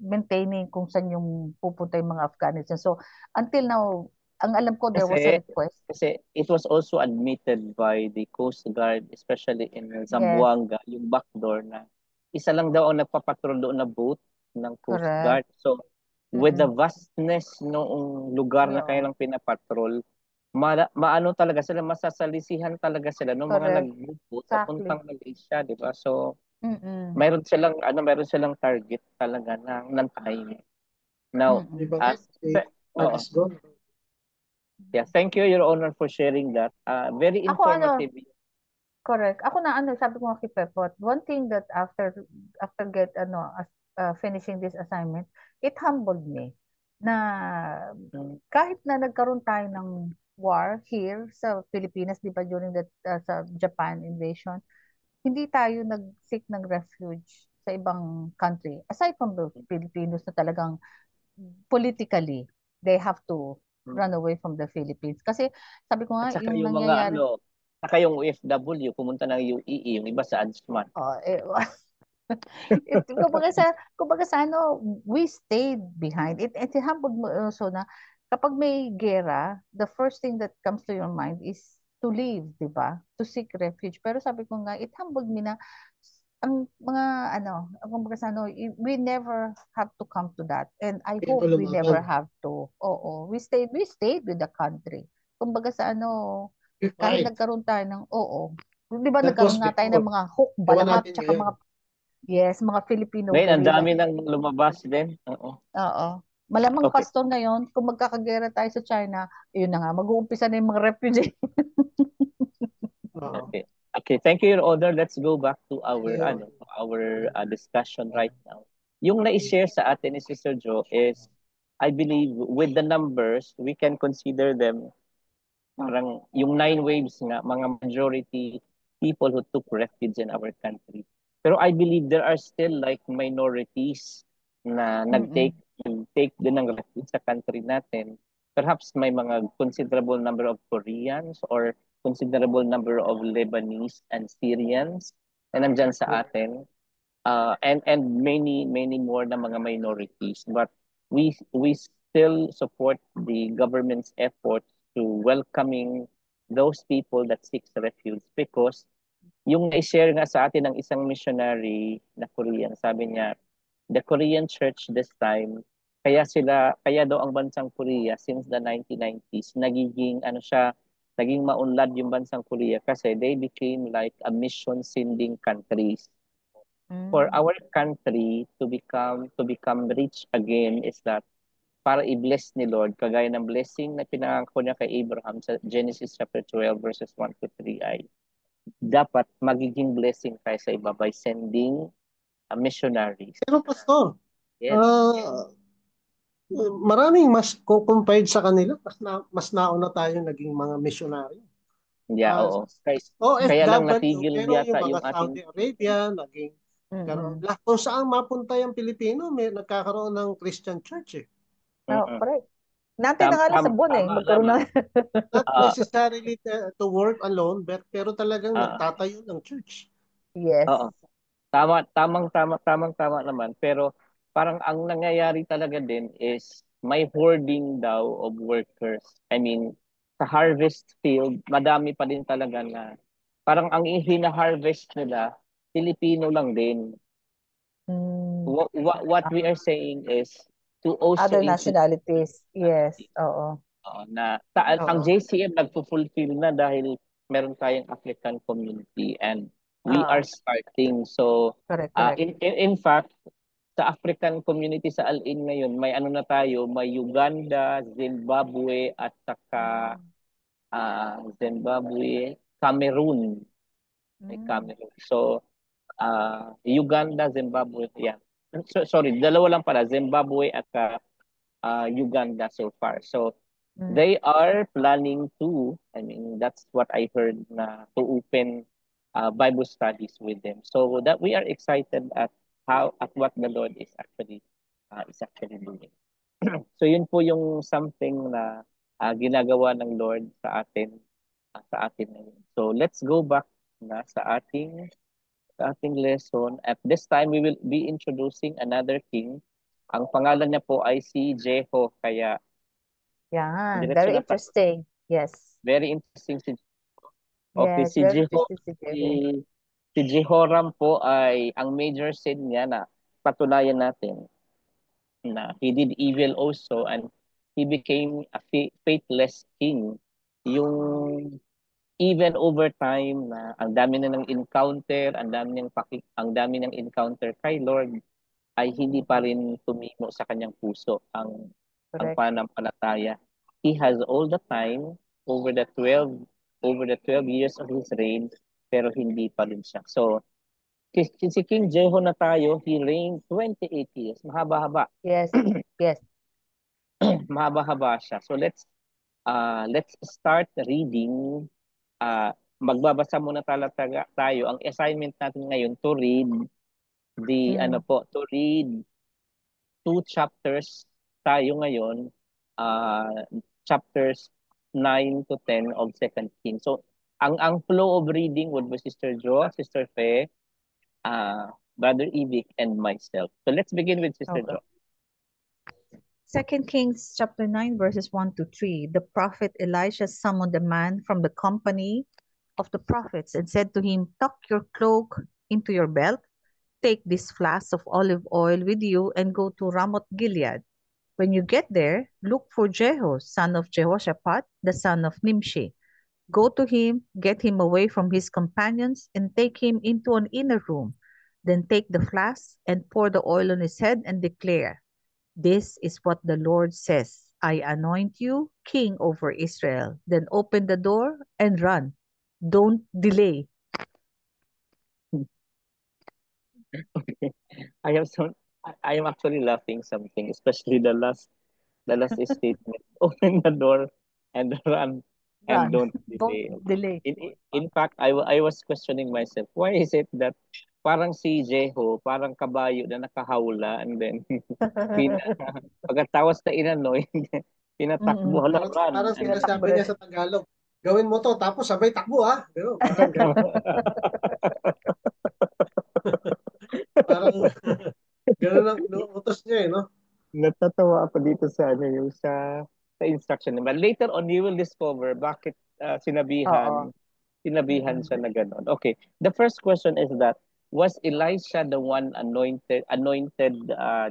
maintaining kung saan yung pupunta yung mga Afghanistan. So until now, ang alam ko there was a Kasi, request. kasi it was also admitted by the Coast Guard, especially in Yes, Zamboanga, yung backdoor na isa lang daw ang nagpapatrol doon na boat ng Coast correct. Guard. So, with the Mm-mm. vastness noong lugar na Yeah, kanilang pinapatrol, maano talaga sila, masasalisihan talaga sila ng mga correct. nag-boat Exactly. papuntang Malaysia, di ba? So, Mm-mm. meron silang target talaga ng time. Now, Di Mm-mm. ba as si oo. Alice Go? Yeah, thank you, Your Honor, for sharing that. Very Ako informative. correct. Ako na sabi ko nga kay Pepot, one thing that after finishing this assignment, it humbled me na Mm, kahit na nagkaroon tayo ng war here sa Pilipinas, di ba, during that sa Japan invasion, hindi tayo nag-seek ng refuge sa ibang country. Aside from the Filipinos na talagang politically, they have to mm. run away from the Philippines. Kasi sabi ko At nga, saka yung yung mga nangyayari, saka yung OFW pumunta ng UAE, yung iba sa Ajman. oh, kumbaga sa we stayed behind. It humbled mo also na kapag may gera, the first thing that comes to your mind is to leave, di ba? To seek refuge. Pero sabi ko nga, it humbled me na ang mga kumbaga we never have to come to that. And I Kaya pa hope we never lumaban. have to. Oo, we stayed with the country. Kumbaga We kahit fight. nagkaroon tayo ng, oo, di ba That was nagkaroon nga tayo ng before. mga hook, Gawa balangap, natin tsaka ngayon. mga Filipino Ngayon, ang guerrilla. dami nang lumabas din. Oo. Oo. Malamang Okay. pastor ngayon, kung magkakagera tayo sa China, yun na nga, mag-uumpisa na yung mga refugee. Oo. Okay. Okay, thank you, Your Honor. Let's go back to our Ayun. discussion right now. Yung na-share sa atin ni Sister Jo is, I believe, with the numbers, we can consider them parang yung 9 waves nga, mga majority people who took refuge in our country. Pero I believe there are still like minorities na Mm-mm. take din ng refuge sa country natin. Perhaps may mga considerable number of Koreans or considerable number of Lebanese and Syrians na nandyan sa atin. And many more na mga minorities, but we still support the government's efforts to welcoming those people that seeks refuge, because yung na-share nga sa atin ng isang missionary na Korean, sabi niya the Korean church this time, kaya daw ang bansang Korea since the 1990s naging maunlad yung bansang Korea kasi they became like a mission sending countries. For Mm. our country to become rich again is that para i-bless ni Lord, kagaya ng blessing na pinangako niya kay Abraham sa Genesis chapter 12 verses 1 to 3 ay dapat magiging blessing tayo sa iba by sending missionaries. Pero pastor, Yes. maraming mas compared sa kanila, mas nauna tayo naging mga missionary. Yeah, oo. Kaya lang OFW, natigil pero yung yata mga yung ating Saudi Arabia, naging Mm-mm. lahat kung saan mapunta yung Pilipino, may nagkakaroon ng Christian church eh. Oh, Mm-mm. correct. Natin na nga lang sa buwan Tama magkaroon naman. na. Not Ah, necessarily to work alone, pero talagang ah, nagtatayo ng church. Yes. oo. Tamang-tama naman. Pero parang ang nangyayari talaga din is may hoarding daw of workers. I mean, sa harvest field, madami pa din talaga na parang ang hina-harvest nila, Filipino lang din. Mm. What we are saying is to also Other introduce nationalities. Yes. Oo. ang Oo. JCM nagpo-fulfill na dahil meron tayong African community and we Ah, are starting. So, correct. in fact, sa African community sa Al-In ngayon, may ano na tayo, may Uganda, Zimbabwe, at saka Mm. Zimbabwe, Cameroon. May Mm. Cameroon. So, Uganda, Zimbabwe, yeah. Sorry, dalawa lang pala, Zimbabwe at Uganda so far. So, Mm. they are planning to, I mean, that's what I heard, na to open Bible studies with them. So that we are excited at what the Lord is actually doing. So yun po yung something na ginagawa ng Lord sa atin ngayon. So let's go back na sa ating sa ating lesson. At this time, we will be introducing another king. Ang pangalan niya po ay si Jeho. Kaya, Yan, diretso very na tayo. interesting. Yes. Very interesting si Okay, Yes, very interesting si si, Jehu. si Jehoram po ay ang major sin niya na patunayan natin na he did evil also and he became a faithless king. Yung even over time na ang dami na ng encounter, ang dami ng encounter kay Lord ay hindi pa rin tumimo sa kanyang puso ang Correct. pananampalataya. He has all the time over the 12 years of his reign pero hindi pa rin siya. So si King Jeho na tayo, he reigned 28 years. Mahaba-haba. Yes. Yes. Mahaba-haba siya. So let's start reading. Magbabasa muna tayo. Ang assignment natin ngayon to read to read 2 chapters tayo ngayon. Chapters 9 to 10 of Second Kings. So ang flow of reading would be Sister Jo, Sister Fe, Brother Ivic, and myself. So let's begin with Sister Okay. Jo. 2 Kings chapter 9 verses 1 to 3. The prophet Elisha summoned a man from the company of the prophets and said to him, "Tuck your cloak into your belt, take this flask of olive oil with you and go to Ramoth Gilead. When you get there, look for Jehu, son of Jehoshaphat, the son of Nimshi. Go to him, get him away from his companions, and take him into an inner room. Then take the flask and pour the oil on his head and declare, 'This is what the Lord says. I anoint you king over Israel.' Then open the door and run. Don't delay." I have some. I am actually laughing something, especially the last statement. Open the door and run and Run. don't Don't delay. Okay. delay. In fact, I was questioning myself. Why is it that parang si Jeho, parang kabayo na nakahawla and then pina, pagkatapos na inanoy, Mm-mm. tinatakbo, hala, Parang, run. parang And then, sinasabi niya sa Tagalog, gawin mo to, tapos sabay takbo ha. Pero, parang gano'n. Parang gano'n ang inuutos niya no? natatawa ako dito sa ano yung sa instruction. But later on, you will discover bakit Oo. sinabihan Mm-mm. siya na gano'n. Okay. The first question is that, was Elisha the one anointed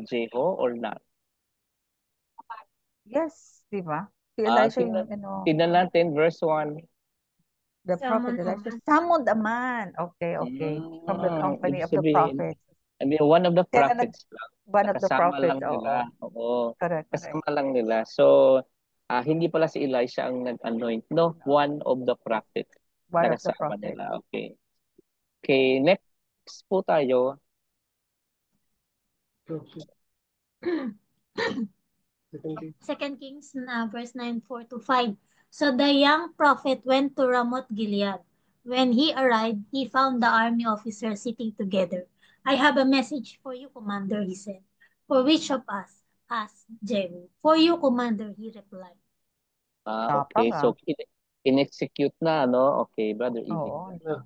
Jeho or not? Yes, di ba? Si Elisha Tingnan, yung, tingnan natin, verse 1. the prophet Summon a Elisha man. summoned a man. Okay, okay. From the company Ibig of the sabihin, prophets. one of the Kaya nga prophets lang. one of the Kasama prophets, lang oo. nila. Oo. Correct, correct. Kasama lang nila. So, hindi pala si Elisha ang nag-anoint. No, one of the prophets One na of the kasama prophets. nila. Okay. Okay, next po tayo. Second Kings na verse 9, 4 to 5. So the young prophet went to Ramoth Gilead. When he arrived, he found the army officers sitting together. "I have a message for you, commander," he said. "For which of us?" asked Jehu. "For you, commander," he replied. Okay. Tapang ah. So, in-execute na, no? Okay, Brother Ibig. Oo.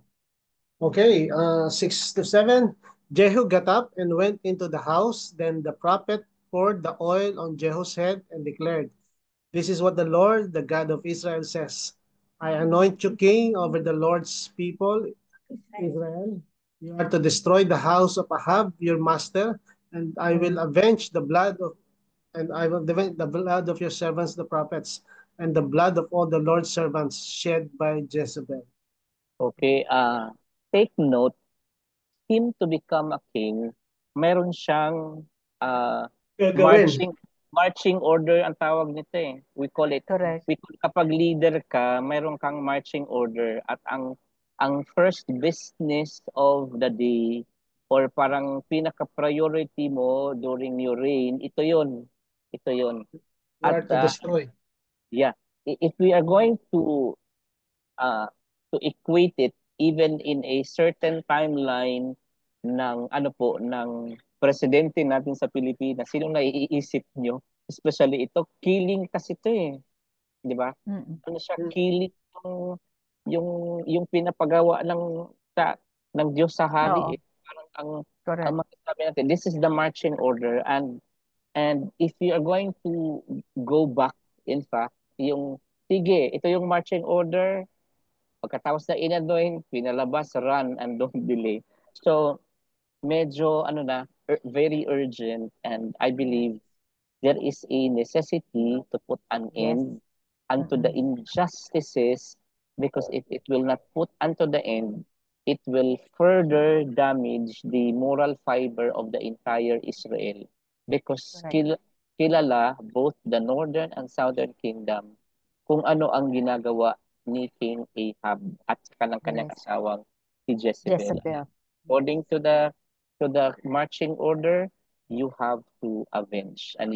Okay, 6 to 7. Jehu got up and went into the house. Then the prophet poured the oil on Jehu's head and declared, "This is what the Lord, the God of Israel, says. I anoint you king over the Lord's people, Israel. You are to destroy the house of Ahab, your master, and I will avenge the blood of and I will avenge the blood of your servants, the prophets, and the blood of all the Lord's servants shed by Jezebel." Okay, take note, him to become a king, meron siyang uh, Gagawin. marching order ang tawag nito eh. Correct. Kapag leader ka, meron kang marching order at ang first business of the day or parang pinaka-priority mo during your reign, ito yon. Ito yon. You At are to destroy. yeah, if we are going uh, to equate it even in a certain timeline ng presidente natin sa Pilipinas, sino naiisip nyo? Especially ito, killing kasi ito eh. Di ba? Mm-mm. Ano siya, killing yung pinapagawa ng ng Diyos sa hari Oo, eh. Parang ang correct. masasabi natin, this is the marching order, and if you are going to go back, in fact, yung sige, ito yung marching order, pagkatapos na inanoint, pinalabas, run and don't delay. So medyo ano na, very urgent, and I Yes. believe there is a necessity to put an Yes. end unto the injustices, because if it will not put unto the end, it will further damage the moral fiber of the entire Israel, because Correct. kilala both the northern and southern kingdom kung ano ang ginagawa ni King Ahab at sa kanyang kanyang Yes. asawang si Jezebel. Jezebel. According Yes. to the marching order, you have to avenge, and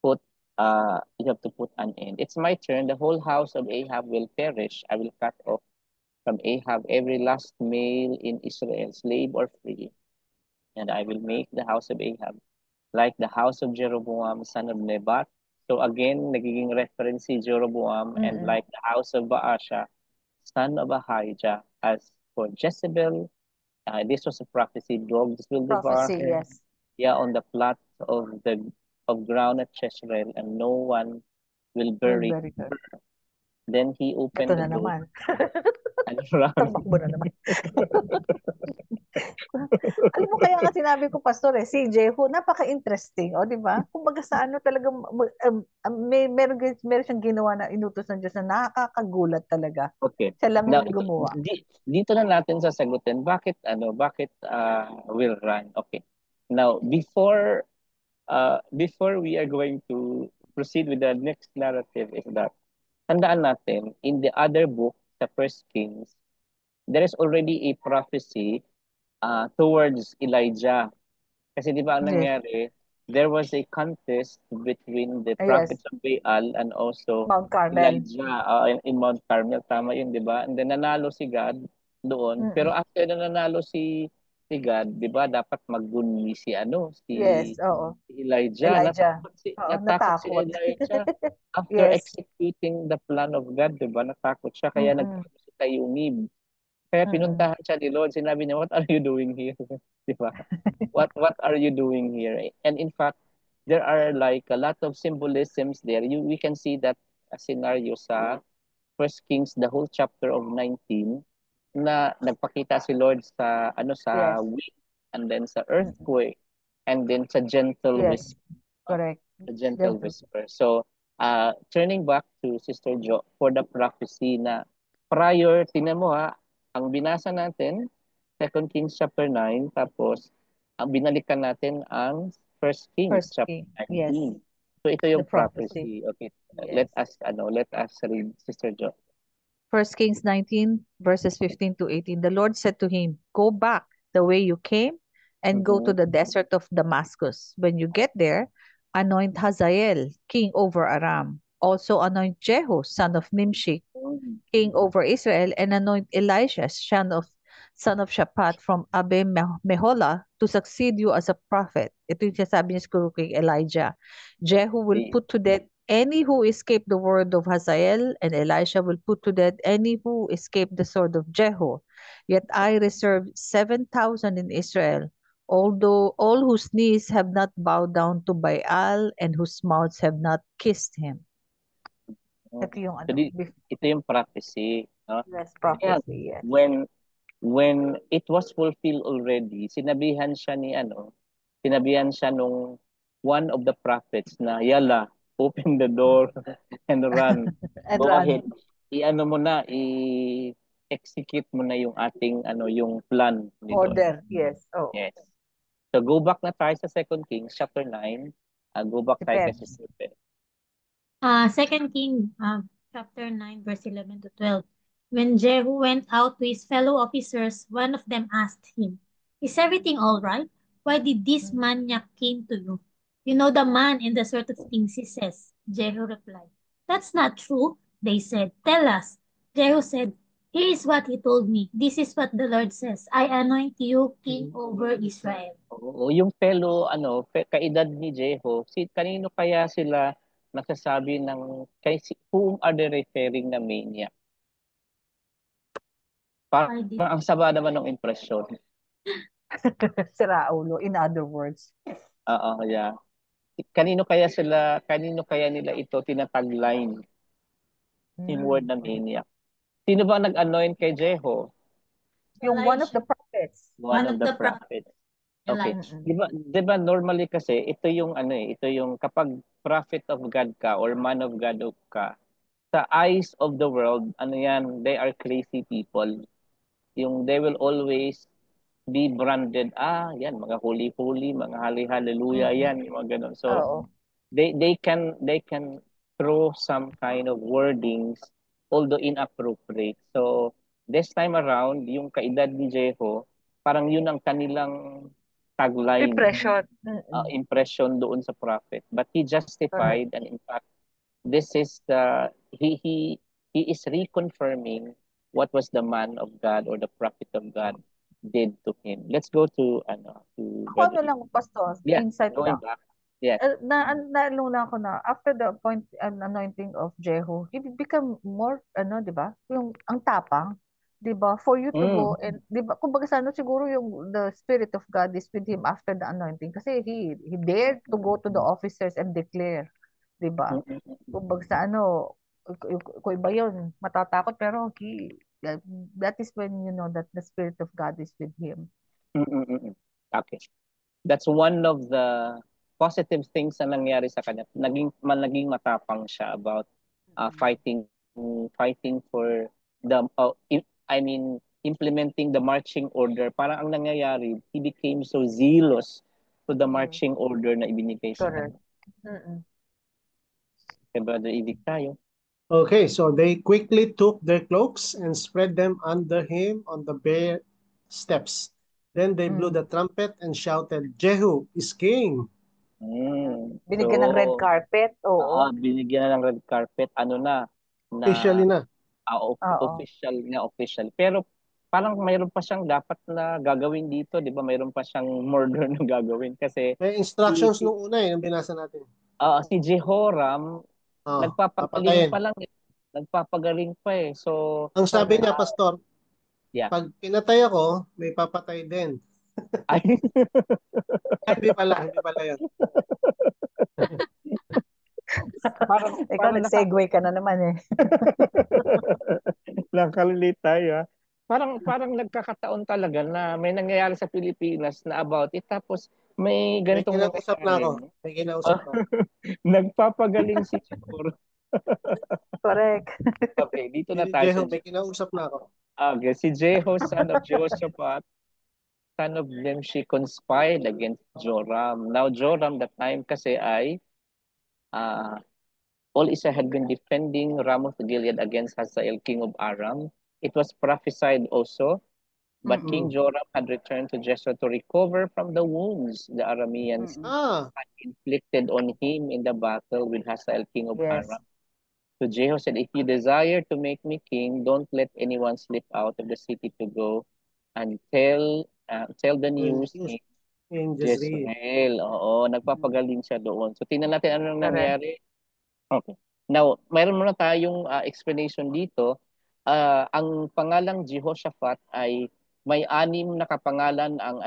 put you have to put an end. It's my turn. The whole house of Ahab will perish. I will cut off from Ahab every last male in Israel, slave or free, and I will make the house of Ahab like the house of Jeroboam, son of Nebat. So again, nagiging reference si Jeroboam, and Mm-mm. like the house of Baasha, son of Ahijah. As for Jezebel, this was a prophecy. Dogs will devour Prophecy, her. yes. Yeah, on the plots of ground at Jezreel, and no one will Will bury very good. her. Then he Ito opened the na door naman. and ran. Tagbakbo na naman. Alam mo, kaya nga sinabi ko, Pastor, si Jehu, napaka-interesting. O, di ba? Kumbaga sa ano talaga, meron siyang ginawa na inutos ng Diyos na nakakagulat talaga. Okay. Siya lang Now, yung gumawa. dito na natin sasagutin bakit will run. Okay. Now, before we are going to proceed with the next narrative, is that tandaan natin in the other book, the First Kings, there is already a prophecy towards Elijah. Kasi di ba ang Yes. nangyari, there was a contest between the Yes. prophets of Baal and also Mount Carmel. Elijah in Mount Carmel. Tama yun, di ba? And then nanalo si God doon. Pero Mm-mm. after na nanalo si God, di ba, dapat maggunyi Yes, oo. si Elijah. Elijah. Oo, Natakot si natakot. Elijah. After Yes. executing the plan of God, di ba, natakot siya. Kaya Mm-mm. nagkaroon si Tayunib. Kaya Mm-mm. pinuntahan siya ni Lord. Sinabi niya, what are you doing here? Di ba? What are you doing here? And in fact, there are like a lot of symbolisms there. We can see that scenario sa First Kings, the whole chapter of 19, na nagpakita si Lord sa Yes. wind, and then sa Mm-mm. earthquake, and then sa gentle Yes, whisper. correct. The gentle Gentle. whisper. So, turning back to Sister Jo for the prophecy na prior, tingnan mo ang binasa natin, Second Kings chapter 9, tapos ang binalikan natin ang First Kings First chapter King. Yes, 19. So ito the yung prophecy. prophecy. Okay, Yes. let us read, Sister Jo. First Kings 19, verses 15 to 18. The Lord said to him, Go back the way you came and go to Mhm. the desert of Damascus. When you get there, anoint Hazael, king over Aram. Also anoint Jehu, son of Nimshi, king over Israel, and anoint Elisha, son of Shaphat from Abe Meholah to succeed you as a prophet. Ito yung sinasabi niya siguro kay Elijah. Jehu will Okay. put to death any who escape the word of Hazael, and Elisha will put to death any who escape the sword of Jehu. Yet I reserve 7,000 in Israel, although all whose knees have not bowed down to Baal and whose mouths have not kissed him. Ito yung So ito yung prophecy, no? yes, Kaya prophecy, yes. when it was fulfilled already, sinabihan siya nung one of the prophets na, Yala, open the door and run. And Go run. ahead. I-ano mo na, i-execute mo na yung ating yung plan ni Lord. Order, yes. Oh. Yes. So go back na tayo sa Second Kings chapter 9. Go back Si tayo Pep. kay Sister Pep. Second King, chapter 9, verse 11 to 12. When Jehu went out to his fellow officers, one of them asked him, Is everything all right? Why did this maniac came to you? You know the man in the sort of things he says. Jehu replied, That's not true. They said, Tell us. Jehu said, Here is what he told me. This is what the Lord says. I anoint you king over Israel. Oo, yung fellow, kaedad ni Jeho, kanino kaya sila nagsasabi whom are they referring na maniac? Parang Pardon. ang sama naman ng impresyon. Sira ulo, in other words. Oo, yeah. Kanino kaya nila ito tinatagline, yung word na maniac? Sino ba nag-anoint kay Jeho? Yung one of the Elisha. prophets. One One of of the the prophets. prophets. Okay. Elijah. Di ba normally kasi ito yung ito yung kapag prophet of God ka or man of God ka, sa eyes of the world, they are crazy people. Yung they will always be branded, yan, mga holy-holy, mga hallelujah, Mm-mm. yan, yung mga ganun. So, Oo. they can throw some kind of wordings, although inappropriate. So, this time around, yung kaedad ni Jeho, parang yun ang kanilang tagline, Impression. Mm-mm. impression doon sa prophet. But he Correct. justified, and in fact, this is he is reconfirming what was the man of God or the prophet of God did to him. Let's go to Ako Brother. lang, Pastor, Yeah, insight going lang. back. Yes. Naalala ko na, after the anointing of Jehu, he become more, di ba? Yung, ang tapang, di ba? For you to go, and, di ba? Kumbaga sa siguro yung the Spirit of God is with him after the anointing. Kasi he dared to go to the officers and declare, di ba? Kumbaga sa kung iba yun, matatakot, pero that is when you know that the Spirit of God is with him. Okay. That's one of the positive things na nangyari sa kanya. Naging matapang siya about fighting for the implementing the marching order. Parang ang nangyayari, he became so zealous to the marching order na ibinigay sa Correct. kanya. Kay Brother Ivic tayo. Okay, so they quickly took their cloaks and spread them under him on the bare steps. Then they blew the trumpet and shouted, Jehu is king. Binigyan ng red carpet, oo. Binigyan na ng red carpet, Officially na. Official. Pero parang mayroon pa siyang dapat na gagawin dito, di ba? Mayroon pa siyang murder na gagawin kasi May instructions nung una yung binasa natin. si Jehoram, nagpapagaling papatayin. pa lang. Nagpapagaling pa eh. So, ang sabi niya, Pastor, pag pinatay ako, may papatay din. Ay. Hindi pala yun. Ikaw nag-segue ka na naman eh. Nakalilate tayo. Parang nagkakataon talaga na may nangyayari sa Pilipinas na about it. Tapos may ganitong May kinausap na ako. May kinausap na ako. Nagpapagaling si Siguro. Correct. Okay, dito na tayo. May kinausap na ako. Okay, si Jeho, son of Jehoshaphat, son of Nimshi, conspired against Joram. Now, Joram, that time kasi ay all Israel had been defending Ramoth Gilead against Hazael, king of Aram. It was prophesied also, but King Joram had returned to Jezreel to recover from the wounds the Arameans had inflicted on him in the battle with Hazael, king of Aram. So Jehu said, if you desire to make me king, don't let anyone slip out of the city to go and tell the news in Jezreel. Oo, nagpapagaling siya doon. So tingnan natin ano nangyari. Okay. Now, mayroon muna tayong explanation dito. Ang pangalang Jehoshaphat ay may 6 na kapangalan ang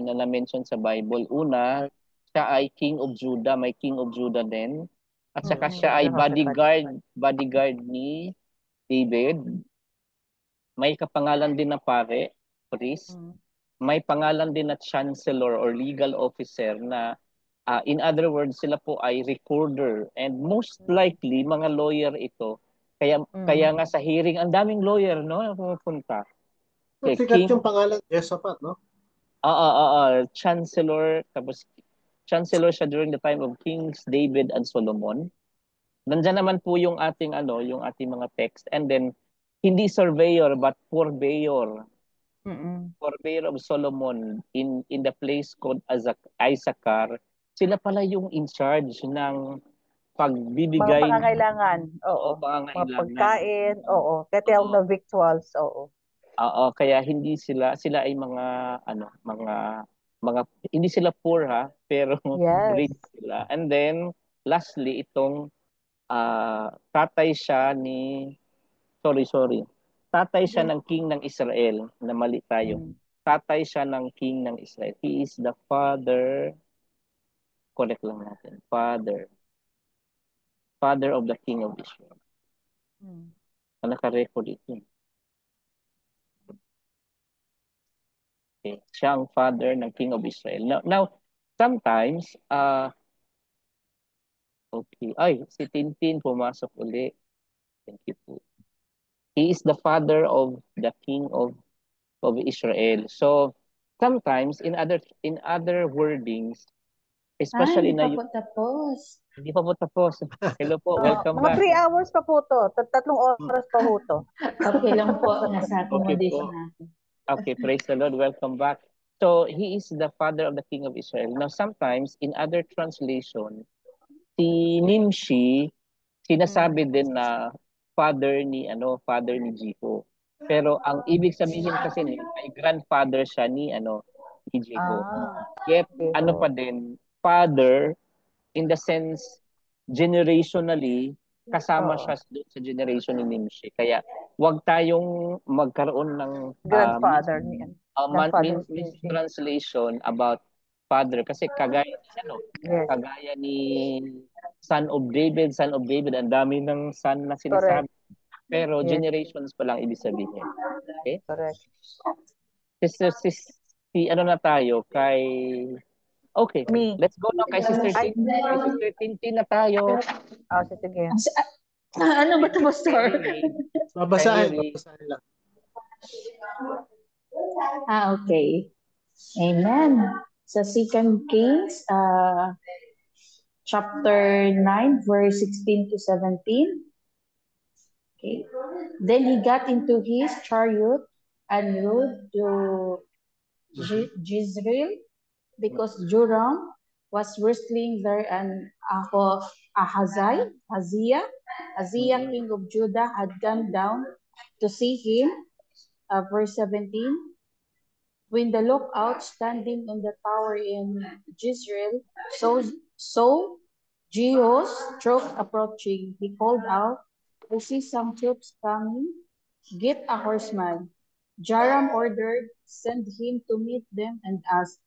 na-mention sa Bible. Una, siya ay King of Judah, may King of Judah din. At saka siya ay bodyguard ni David. May kapangalan din na pare, priest. May pangalan din na chancellor or legal officer na in other words, sila po ay recorder and most likely mga lawyer ito. Kaya nga sa hearing, ang daming lawyer pumupunta. Sikat yung pangalan, Jehoshaphat, no? Chancellor, tapos chancellor siya during the time of Kings David and Solomon. Nandiyan naman po yung ating mga text, and then hindi surveyor but purveyor. Purveyor of Solomon in the place called Issachar. Sila pala yung in charge ng pagbibigay mga pangangailangan. Mga pagkain, tetel na victuals, kaya hindi sila ay mga hindi sila poor pero rich sila. And then lastly itong tatay siya ni sorry tatay siya ng king ng Israel, na mali tayo. Mm. Tatay siya ng king ng Israel. He is the father, correct lang natin, father of the king of Israel. Mm. Naka-record ito. Okay. Siya ang father ng king of Israel. Now sometimes, okay. Ay, si Tintin pumasok uli. Thank you po. He is the father of the king of Israel. So sometimes in other wordings, especially Hindi na pa po tapos. hindi pa po tapos. Hello po, welcome Mga back. 3 hours pa po to. 3 oras pa po to. Okay lang po, nasa Okay po. accommodation natin. Okay, praise the Lord. Welcome back. So he is the father of the king of Israel. Now sometimes in other translation, si Nimshi sinasabi din na father ni Jeho. Pero ang ibig sabihin kasi ay grandfather siya ni Jeho. Ah, Yet ano Jeho. pa din, father in the sense generationally kasama Oo. siya doon sa generation ni Nimshi. Kaya wag tayong magkaroon ng Grandfather ni grandfather ni Nimshi. mistranslation about father kasi Yes, kagaya ni son of David, ang dami ng son na sinasabi. correct. Pero Yes, generations pa lang ibig sabihin. Okay? correct. Si ano na tayo kay Okay, Me. let's go now kay Sister Ay, Tintin. Kay Sister Tintin na tayo. sige. Ano ba ito, Pastor? Babasahin Kay lang. Okay. Amen. Sa 2 Kings, chapter 9, verse 16 to 17. Okay. Then he got into his chariot and rode to Jezreel because Joram was wrestling there, and Ahaziah, king of Judah, had gone down to see him. Verse 17. When the lookout standing on the tower in Jezreel saw Jehu's troops approaching, he called out, "I see some troops coming. Get a horseman." Joram ordered, "Send him to meet them and ask,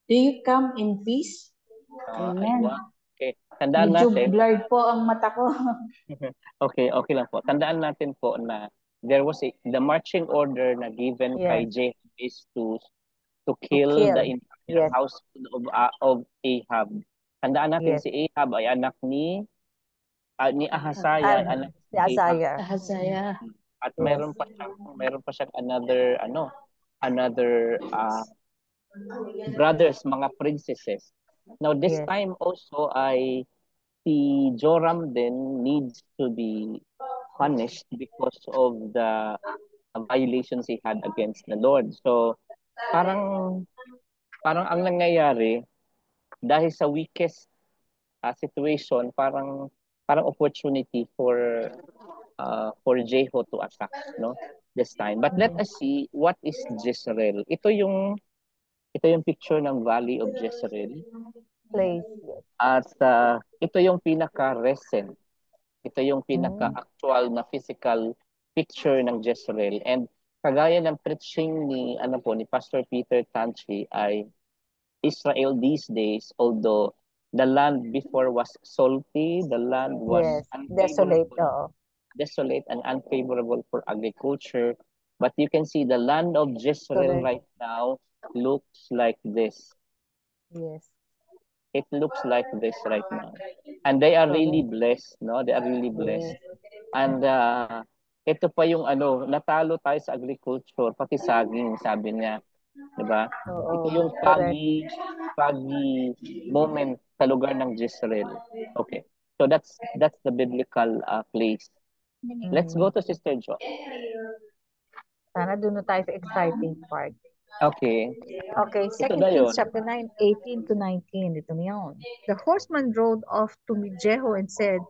'Do you come in peace?'" Amen. Okay, tandaan Medyo natin. blurred po ang mata ko. Okay lang po. Tandaan natin po na the marching order na given kay Yes. Jehu is to kill the entire Yes. household of Ahab. Tandaan natin Yes. si Ahab ay anak ni Ahaziah, anak Si Azariah. Ahaziah. At Yes. meron pa siyang another brothers, mga princesses. Now this Yes. time also ay si Joram din needs to be punished because of the violations he had against the Lord. So parang ang nangyayari dahil sa weakest situation, parang opportunity for Jehu to attack, no? This time. But let us see what is Jezreel. Ito yung picture ng Valley of Jezreel. Place. At ito yung pinaka-recent. Ito yung pinaka-actual na physical picture ng Jezreel. And kagaya ng preaching ni Pastor Peter Tanchi ay Israel these days, although the land before was salty, the land was Yes. Desolate. desolate and unfavorable for agriculture. But you can see the land of Jezreel Correct. right now looks like this. Yes. It looks like this right now. And they are really blessed, no? They are really blessed. And ito pa yung natalo tayo sa agriculture, pati saging, sabi niya. Diba? Ito yung foggy moment sa lugar ng Jezreel. Okay. So that's the biblical place. Let's go to Sister Jo. Sana doon na tayo sa exciting part. Okay. Okay, Ito 2 na yun. Kings chapter 9, 18 to 19. Ito na yun. The horseman rode off to meet Jehu and said,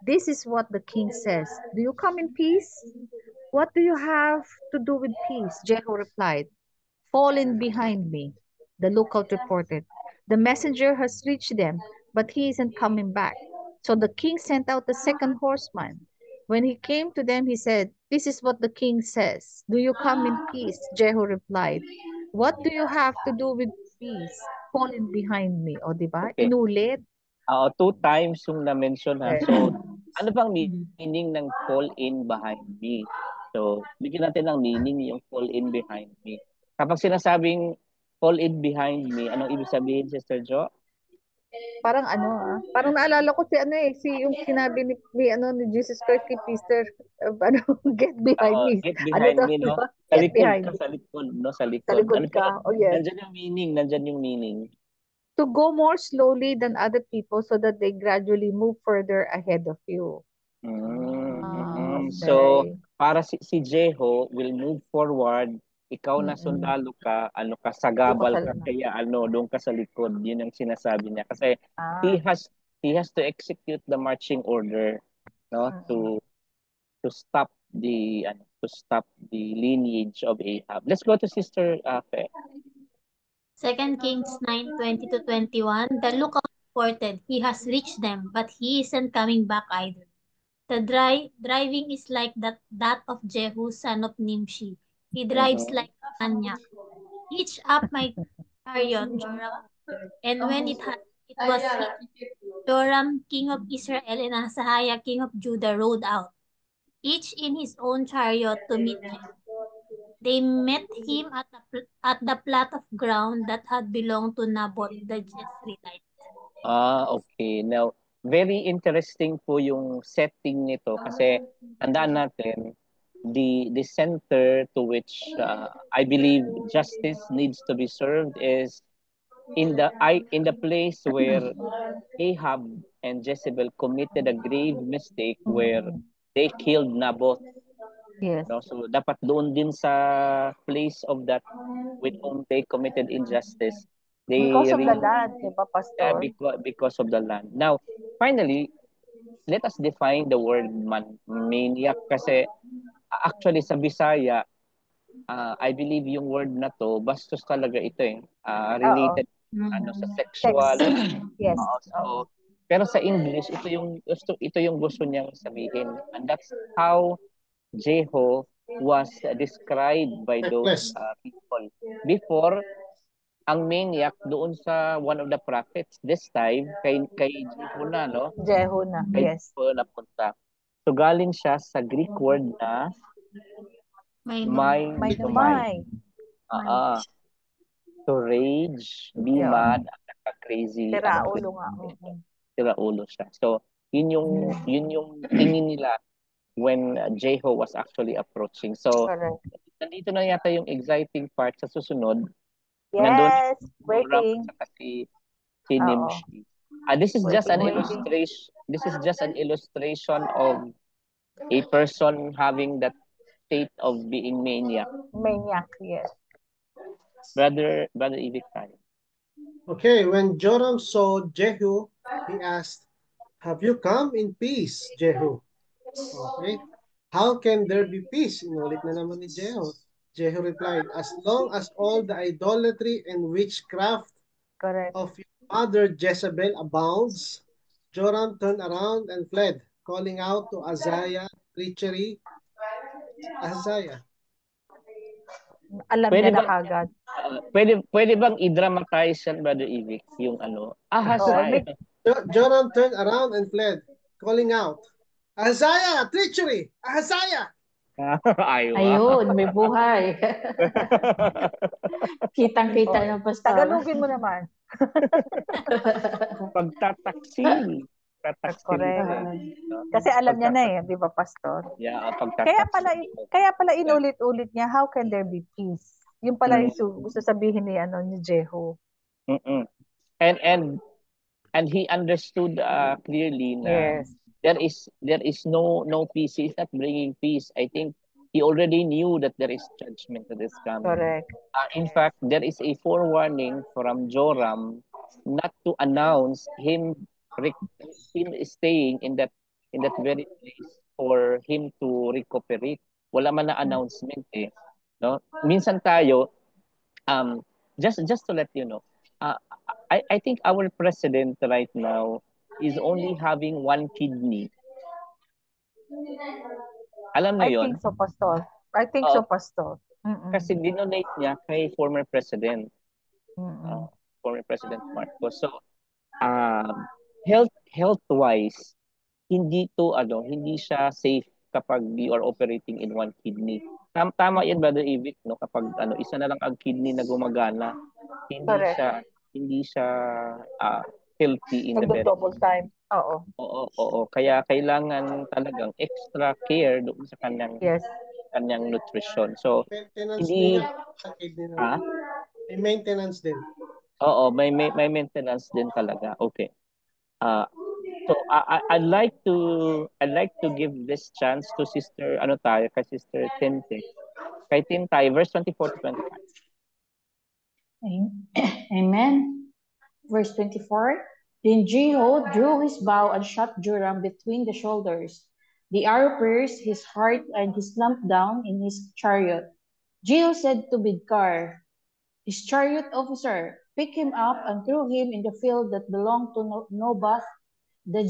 "This is what the king says. Do you come in peace?" "What do you have to do with peace?" Jehu replied. "Fall in behind me," the lookout reported. "The messenger has reached them, but he isn't coming back." So the king sent out the second horseman. When he came to them, he said, This is what the king says. Do you come in peace? Jehu replied. What do you have to do with peace? Fall in behind me. O, di ba? Okay. Inulit. Two times yung na-mention ha. Yes. So, ano bang meaning ng fall in behind me? So, bigyan natin ng meaning yung fall in behind me. Kapag sinasabing fall in behind me, anong ibig sabihin, Sister Jo? Parang parang naalala ko yung sinabi ni Jesus Christ kay Peter, get behind me. Get Ano behind to, me, di no? ba? Sa Get likod behind ka, me. sa likod, no? Sa Sa likod. likod Pero ka. Oh, yes. nandyan yung meaning. To go more slowly than other people so that they gradually move further ahead of you. So, Okay. para si Jeho will move forward, ikaw na sundalo ka, sagabal ka, kaya doon ka sa likod. Yun ang sinasabi niya. Kasi he has to execute the marching order, no, to stop the lineage of Ahab. Let's go to Sister Fe. 2 Kings 9:20-21. The lookout reported, he has reached them, but he isn't coming back either. The driving is like that of Jehu, son of Nimshi. He drives like a maniac. Hitch up my chariot, Joram ordered. And when it was hitched, Joram, king of Israel, and Ahaziah, king of Judah, rode out, each in his own chariot to meet Jehu. They met him at the plot of ground that had belonged to Naboth the Jezreelite. Okay. Now, very interesting po yung setting nito kasi tandaan natin the center to which I believe justice needs to be served is in the place where Ahab and Jezebel committed a grave mistake where they killed Naboth. Yes. No? So dapat doon din sa place of that with whom they committed injustice. Because of the land, di ba, Pastor? Because of the land. Now, finally, let us define the word maniac kasi actually sa Bisaya, I believe yung word na to, bastos talaga ito related sa sexual. Yes. So, pero sa English, ito yung gusto niyang sabihin. And that's how Jeho was described by those people. Before, ang maniac doon sa one of the prophets. This time, kay Jeho na, no? Jehu na, yes. Jeho na punta. So, galing siya sa Greek word na May to rage, be mad, at crazy. Tira ulo nga. Tira ulo siya. So, yun yung tingin nila when Jeho was actually approaching. So, nandito na yata yung exciting part sa susunod. Yes, waiting. Si Nimshi. This is just an illustration. This is just an illustration of a person having that state of being maniac. Maniac, yes. Brother Ibig. Okay, when Joram saw Jehu, he asked, "Have you come in peace, Jehu?" Okay. How can there be peace? Inulit na naman ni Jehu. Jehu replied, "As long as all the idolatry and witchcraft of your mother Jezebel abounds." Joram turned around and fled, calling out to Ahaziah, treachery. Ahaziah. Alam niya na kagad. Pwede bang i-dramatize yan, Brother Ibig? Yung Ahaziah. Joram turned around and fled, calling out, "Ahaziah, treachery! Ahaziah!" Ayun, may buhay. Kitang-kita ng pastor. Tagalogin mo naman. Pagtataksil. Kasi alam niya na di ba, Pastor? Yeah, kaya pala inulit-ulit niya, how can there be peace? Yung pala yung gusto sabihin ni Jehu. And he understood clearly na there is no peace. He's not bringing peace. I think he already knew that there is judgment that is coming. Correct. In fact, there is a forewarning from Joram not to announce him staying in that very place for him to recuperate. Wala man na announcement no? Minsan tayo just to let you know, I think our president right now is only having one kidney. Alam mo I yon? think so, Pastor. I think Oo, so, Pastor. kasi Mm-mm. dinonate niya kay former President, Mm-mm. former President Marcos. So, um, health-wise, hindi siya safe kapag you are operating in one kidney. Tama 'yan, Brother Ivik, no, kapag isa na lang ang kidney na gumagana, hindi Correct. siya hindi siya ah, healthy in the very Nagdo-double time. Oo. oo. Kaya kailangan talagang extra care doon sa Yes. kanyang nutrition. So, Maintenance din hindi yan sa kidney ng ah, may maintenance din. oo, may maintenance din talaga. Okay. Ah, so I'd like to give this chance to Sister kay Sister Tente. Kay Tintay, verse 24 to 25. Amen. Verse 24. Then Jehu drew his bow and shot Joram between the shoulders. The arrow pierced his heart and he slumped down in his chariot. Jehu said to Bidkar, his chariot officer, pick him up and throw him in the field that belonged to Nobath, the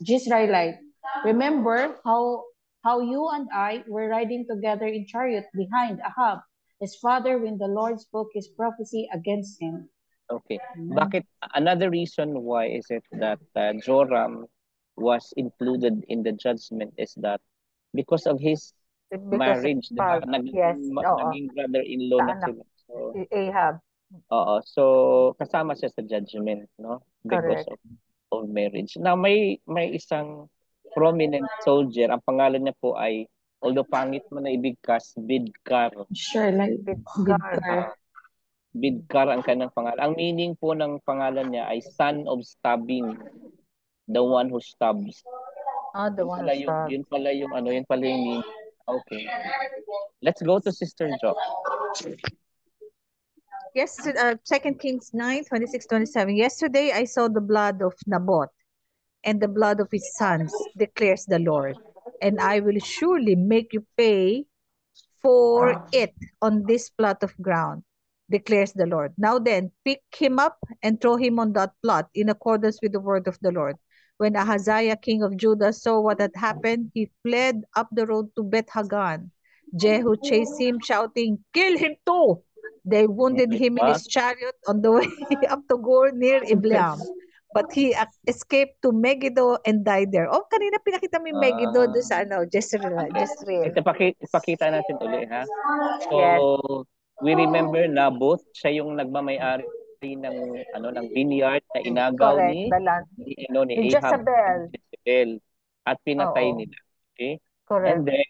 Jezreelite. Remember how you and I were riding together in chariot behind Ahab, his father, when the Lord spoke his prophecy against him. Okay. Amen. Bakit another reason why is it that Joram was included in the judgment is that because of his Because of marriage, 'di ba? Pag. Yes. Oo. Naging brother-in-law Sa na anak. sila. So, Ahab. oo. So, kasama siya sa judgment, no? Because Correct. of marriage. Now, may isang prominent soldier, ang pangalan niya po ay, although pangit mo na ibigkas, Bidkar. Sure, like Bidkar. Ah, Bidkar ang kanyang pangalan. Ang meaning po ng pangalan niya ay son of stabbing, the one who stabs. The one who stabbed. Yun pala yung meaning. Okay. Let's go to Sister Jo. Yes, 2 Kings 9:26-27. Yesterday I saw the blood of Naboth and the blood of his sons, declares the Lord. And I will surely make you pay for it on this plot of ground, declares the Lord. Now then, pick him up and throw him on that plot in accordance with the word of the Lord. When Ahaziah, king of Judah, saw what had happened, he fled up the road to Beth Hagan. Jehu chased him, shouting, "Kill him too!" They wounded him in his chariot on the way up to Gur near Ibleam. But he escaped to Megiddo and died there. Oh, kanina pinakita mo yung Megiddo doon sa Jezreel. Okay. Ipakita natin uli, ha? So, Yes. we remember na both siya yung nagmamay-ari ng vineyard na inagaw Correct. ni The land. ni Ni Ahab Jezebel. at Jezebel at pinatay Oo. nila. Okay? Correct. And then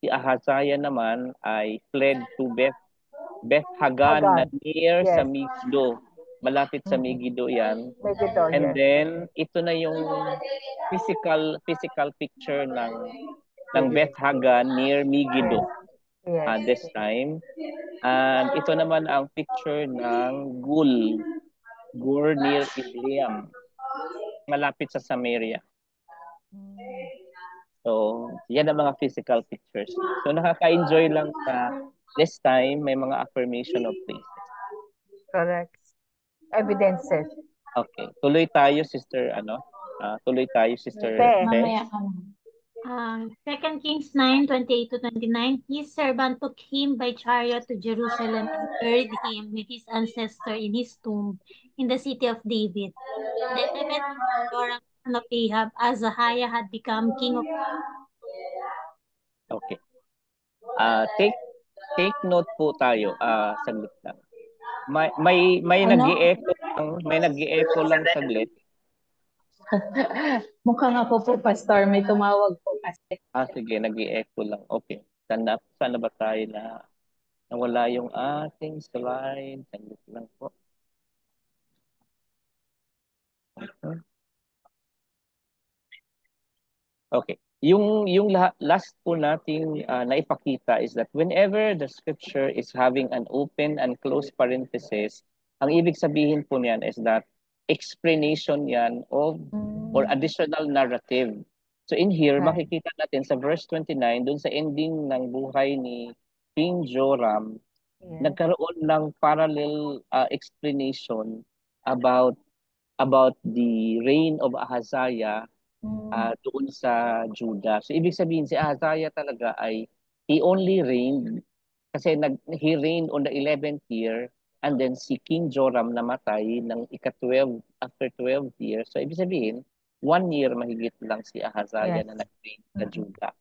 si Ahaziah naman ay fled to Beth Hagan na Hagan. near sa Yes. Megiddo. Malapit sa Megiddo 'yan. Megiddo, And yes. then ito na yung physical picture ng Beth Hagan near Megiddo Yes. this time. And ito naman ang picture ng Gur near Ibleam, malapit sa Samaria. So, yan ang mga physical pictures niya. So, nakaka-enjoy lang sa this time, may mga affirmation of places. Correct. Evidences. Okay. Tuloy tayo, Sister Te. Te. mamaya ka na. 2 Kings 9:28-29. His servant took him by chariot to Jerusalem and buried him with his ancestor in his tomb in the city of David. The 11th year of Joram, son of Ahab, Ahaziah had become king of. Okay. Take note po tayo. Saglit lang. May Ano? nag-i-echo lang saglit. Mukhang ako po, Pastor. May tumawag po kasi. Sige, nag-i-echo lang. Okay. Sana ba tayo na nawala yung ating slide? Saglit lang po. Okay. Yung last po nating naipakita is that whenever the scripture is having an open and closed parenthesis, ang ibig sabihin po niyan is that explanation yan of or additional narrative. So in here, Right. makikita natin sa verse 29, dun sa ending ng buhay ni King Joram, Yes. nagkaroon ng parallel explanation about the reign of Ahaziah doon sa Judah. So ibig sabihin si Ahaziah talaga ay he only reigned kasi he reigned on the 11th year and then si King Joram namatay ng ika-12 after 12 years. So ibig sabihin 1 year mahigit lang si Ahaziah Yes. na nag-reign sa Judah.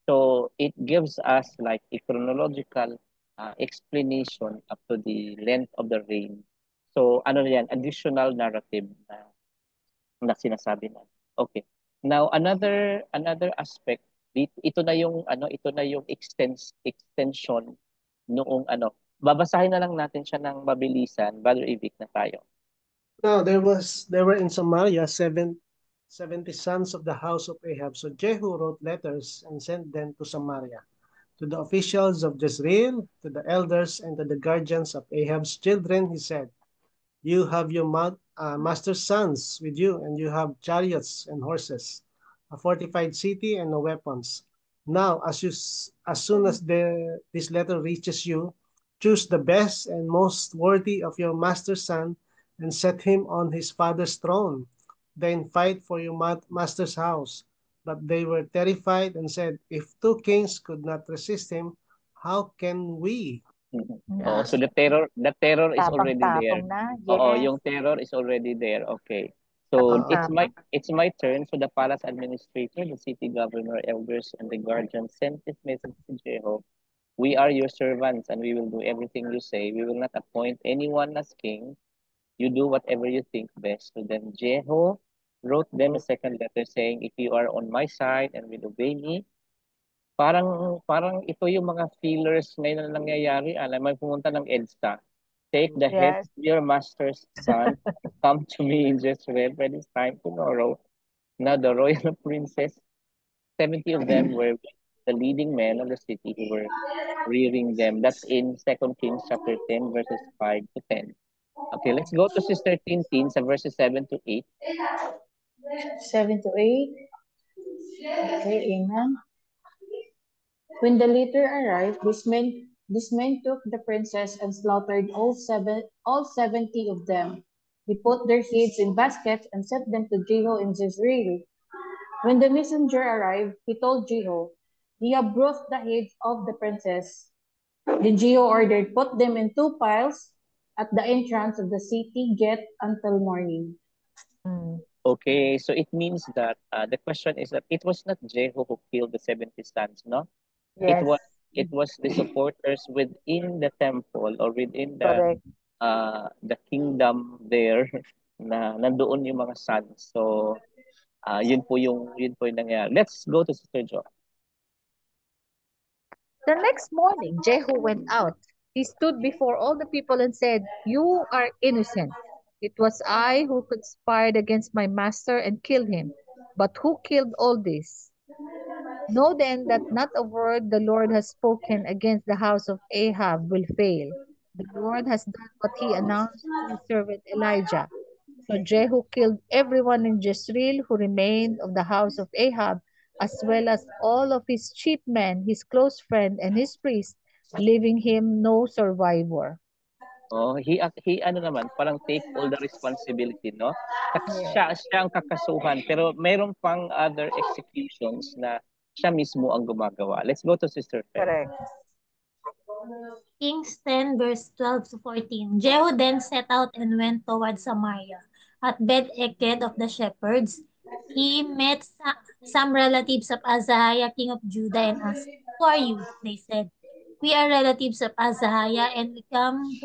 So it gives us like a chronological explanation up to the length of the reign. So ano yan, additional narrative na sinasabi na. Okay. Now another aspect ito na yung ito na yung extension noong babasahin na lang natin siya ng mabilisan. Brother Ivic na tayo. Now there were in Samaria 70 sons of the house of Ahab. So Jehu wrote letters and sent them to Samaria, to the officials of Jezreel, to the elders, and to the guardians of Ahab's children. He said, "You have your master's sons with you, and you have chariots and horses, a fortified city, and no weapons. Now, as soon as this letter reaches you, choose the best and most worthy of your master's son, and set him on his father's throne. Then fight for your master's house." But they were terrified and said, "If two kings could not resist him, how can we?" Oh, Yeah. so the terror is already there. Tapang-tapang na. Oo, Yes. yung terror is already there. Okay. So Tapang-tapang. it's my turn. So the palace administrator, the city governor, elders, and the guardians sent this message to Jehu. We are your servants, and we will do everything you say. We will not appoint anyone as king. You do whatever you think best. So then Jehu wrote them a second letter saying, if you are on my side and will obey me, parang ito yung mga feelers ngayon na nangyayari. Alam mo, pumunta ng EDSA. Take the head Yes. of your master's son, come to me in Jezreel for this time tomorrow. Now the royal princess, 70 of them were the leading men of the city who were rearing them. That's in 2 Kings chapter 10, verses 5 to 10. Okay, let's go to Sister Tintin sa verses 7 to 8. 7 to 8. Okay, amen. When the letter arrived, these men took the princess and slaughtered all 70 of them. They put their heads in baskets and sent them to Jehu in Jezreel. When the messenger arrived, he told Jehu, "They have brought the heads of the princess." Then Jehu ordered, "Put them in 2 piles at the entrance of the city gate until morning." Mm. Okay, so it means that the question is that it was not Jehu who killed the 70 sons, no? It Yes. was it was the supporters within the temple or within Correct. the kingdom there na nandoon yung mga sons. So yun po yung nangyayari. Let's go to Sister Jo. The next morning, Jehu went out. He stood before all the people and said, "You are innocent. It was I who conspired against my master and killed him. But who killed all this? Know then that not a word the Lord has spoken against the house of Ahab will fail. The Lord has done what he announced through his servant Elijah." So Jehu killed everyone in Jezreel who remained of the house of Ahab, as well as all of his chief men, his close friend, and his priests, leaving him no survivor. Oh, he ano naman, parang take all the responsibility, no? Yes. Siya ang kakasuhan, pero mayroon pang other executions na siya mismo ang gumagawa. Let's go to Sister Faith. Correct. Kings 10, verse 12 to 14. Jehu then set out and went toward Samaria. At Beth-Eked of the shepherds, he met some relatives of Ahaziah, king of Judah, and asked, "Who are you?" They said, "We are relatives of Ahaziah, and we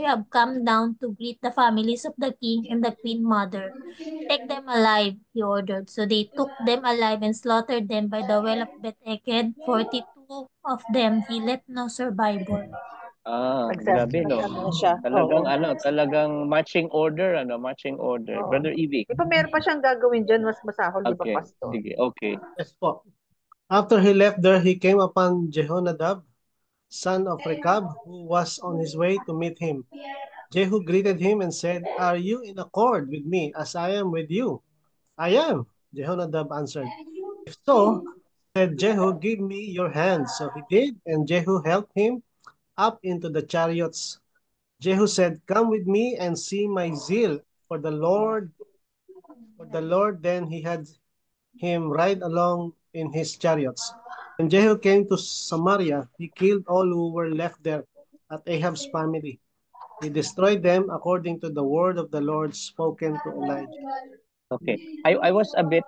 have come down to greet the families of the king and the queen mother. Take them alive," he ordered. So they took them alive and slaughtered them by the well of Beth-Eked. 42 of them he left no survivor. Grabe no. Nag-ano na siya. Talagang Oo. marching order. Oo. Brother Ivy. Di ba meron pa siyang gagawin dyan, mas masahol, di ba, Okay, Pastor? sige, okay. Yes po. After he left there, he came upon Jehonadab, son of Rechab, who was on his way to meet him. Jehu greeted him and said, "Are you in accord with me as I am with you?" "I am," Jehonadab answered. "If so," said Jehu, "give me your hand." So he did, and Jehu helped him up into the chariots. Jehu said, "Come with me and see my zeal for the Lord." Then he had him ride along in his chariots. When Jehu came to Samaria, he killed all who were left there at Ahab's family. He destroyed them according to the word of the Lord spoken to Elijah. Okay. I was a bit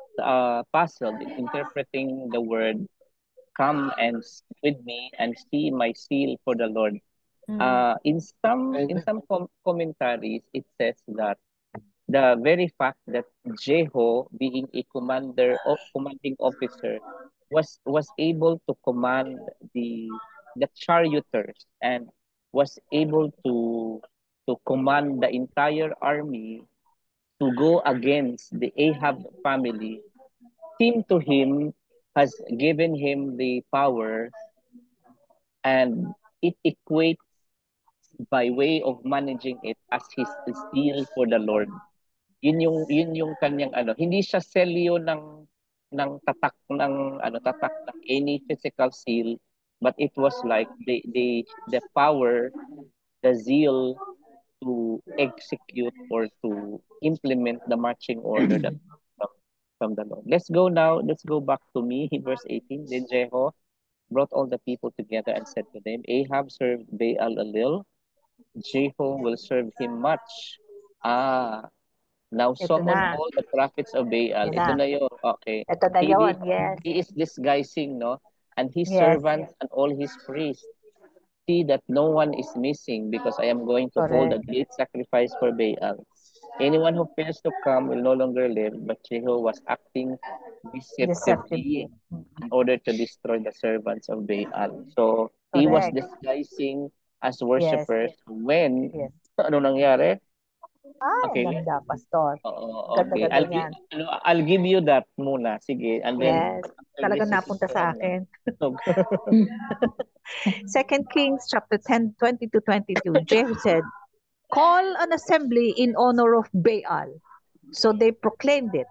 puzzled in interpreting the word come and with me and see my seal for the Lord. In Amen. some commentaries, it says that the very fact that Jeho, being a commander or commanding officer, was able to command the charioteers and was able to command the entire army to go against the Ahab family, seemed to him has given him the power, and it equates by way of managing it as his zeal for the Lord. Yun yung kanyang ano, hindi siya selyo ng tatak ng any physical seal, but it was like the power, the zeal to execute or to implement the marching order that from, from the Lord. Let's go back to me, verse 18. Then Jeho brought all the people together and said to them, Ahab served Baal a little, Jehu will serve him much. Ah, now Ito summon na. all the prophets of Baal. Yan Ito na. na yun. Okay. Ito na He, yun. is- Yes. he is disguising, no? And his Yes. servants and all his priests. See that no one is missing because I am going to hold a Correct. great sacrifice for Baal. Anyone who fails to come will no longer live, but Jehu was acting deceptively Deceptively. in order to destroy the servants of Baal. So, he was Correct. disguising as Yes. worshippers when, Yes. ano nangyari? Ay, Okay, ganda, Pastor. okay. Ganda-ganda yan. I'll give you that muna. Sige. And then, Yes. after Talagang this is, napunta sa akin. ano. 2 Kings chapter 10, 20 to 22. Jehu said, call an assembly in honor of Baal. So they proclaimed it.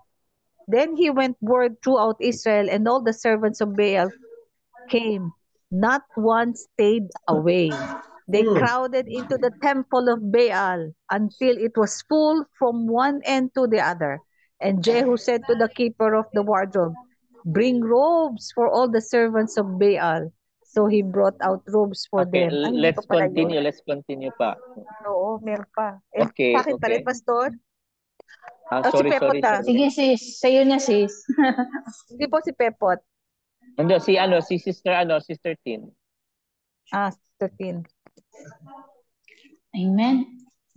Then he went word throughout Israel, and all the servants of Baal came. Not one stayed away. They crowded into the temple of Baal until it was full from one end to the other. And Jehu said to the keeper of the wardrobe, bring robes for all the servants of Baal. So he brought out robes for Okay, them. Ay, hindi pa let's pala yun. continue. Let's continue pa. Oo, meron pa. Eh, Okay, sa akin pa rin, okay. Pastor. Ah, O, si sorry, Pepot sorry, na. sorry. Sige sis, sa'yo na sis. Hindi po si Pepot. Hindi, si Sister Tin. Ah, 13. Amen.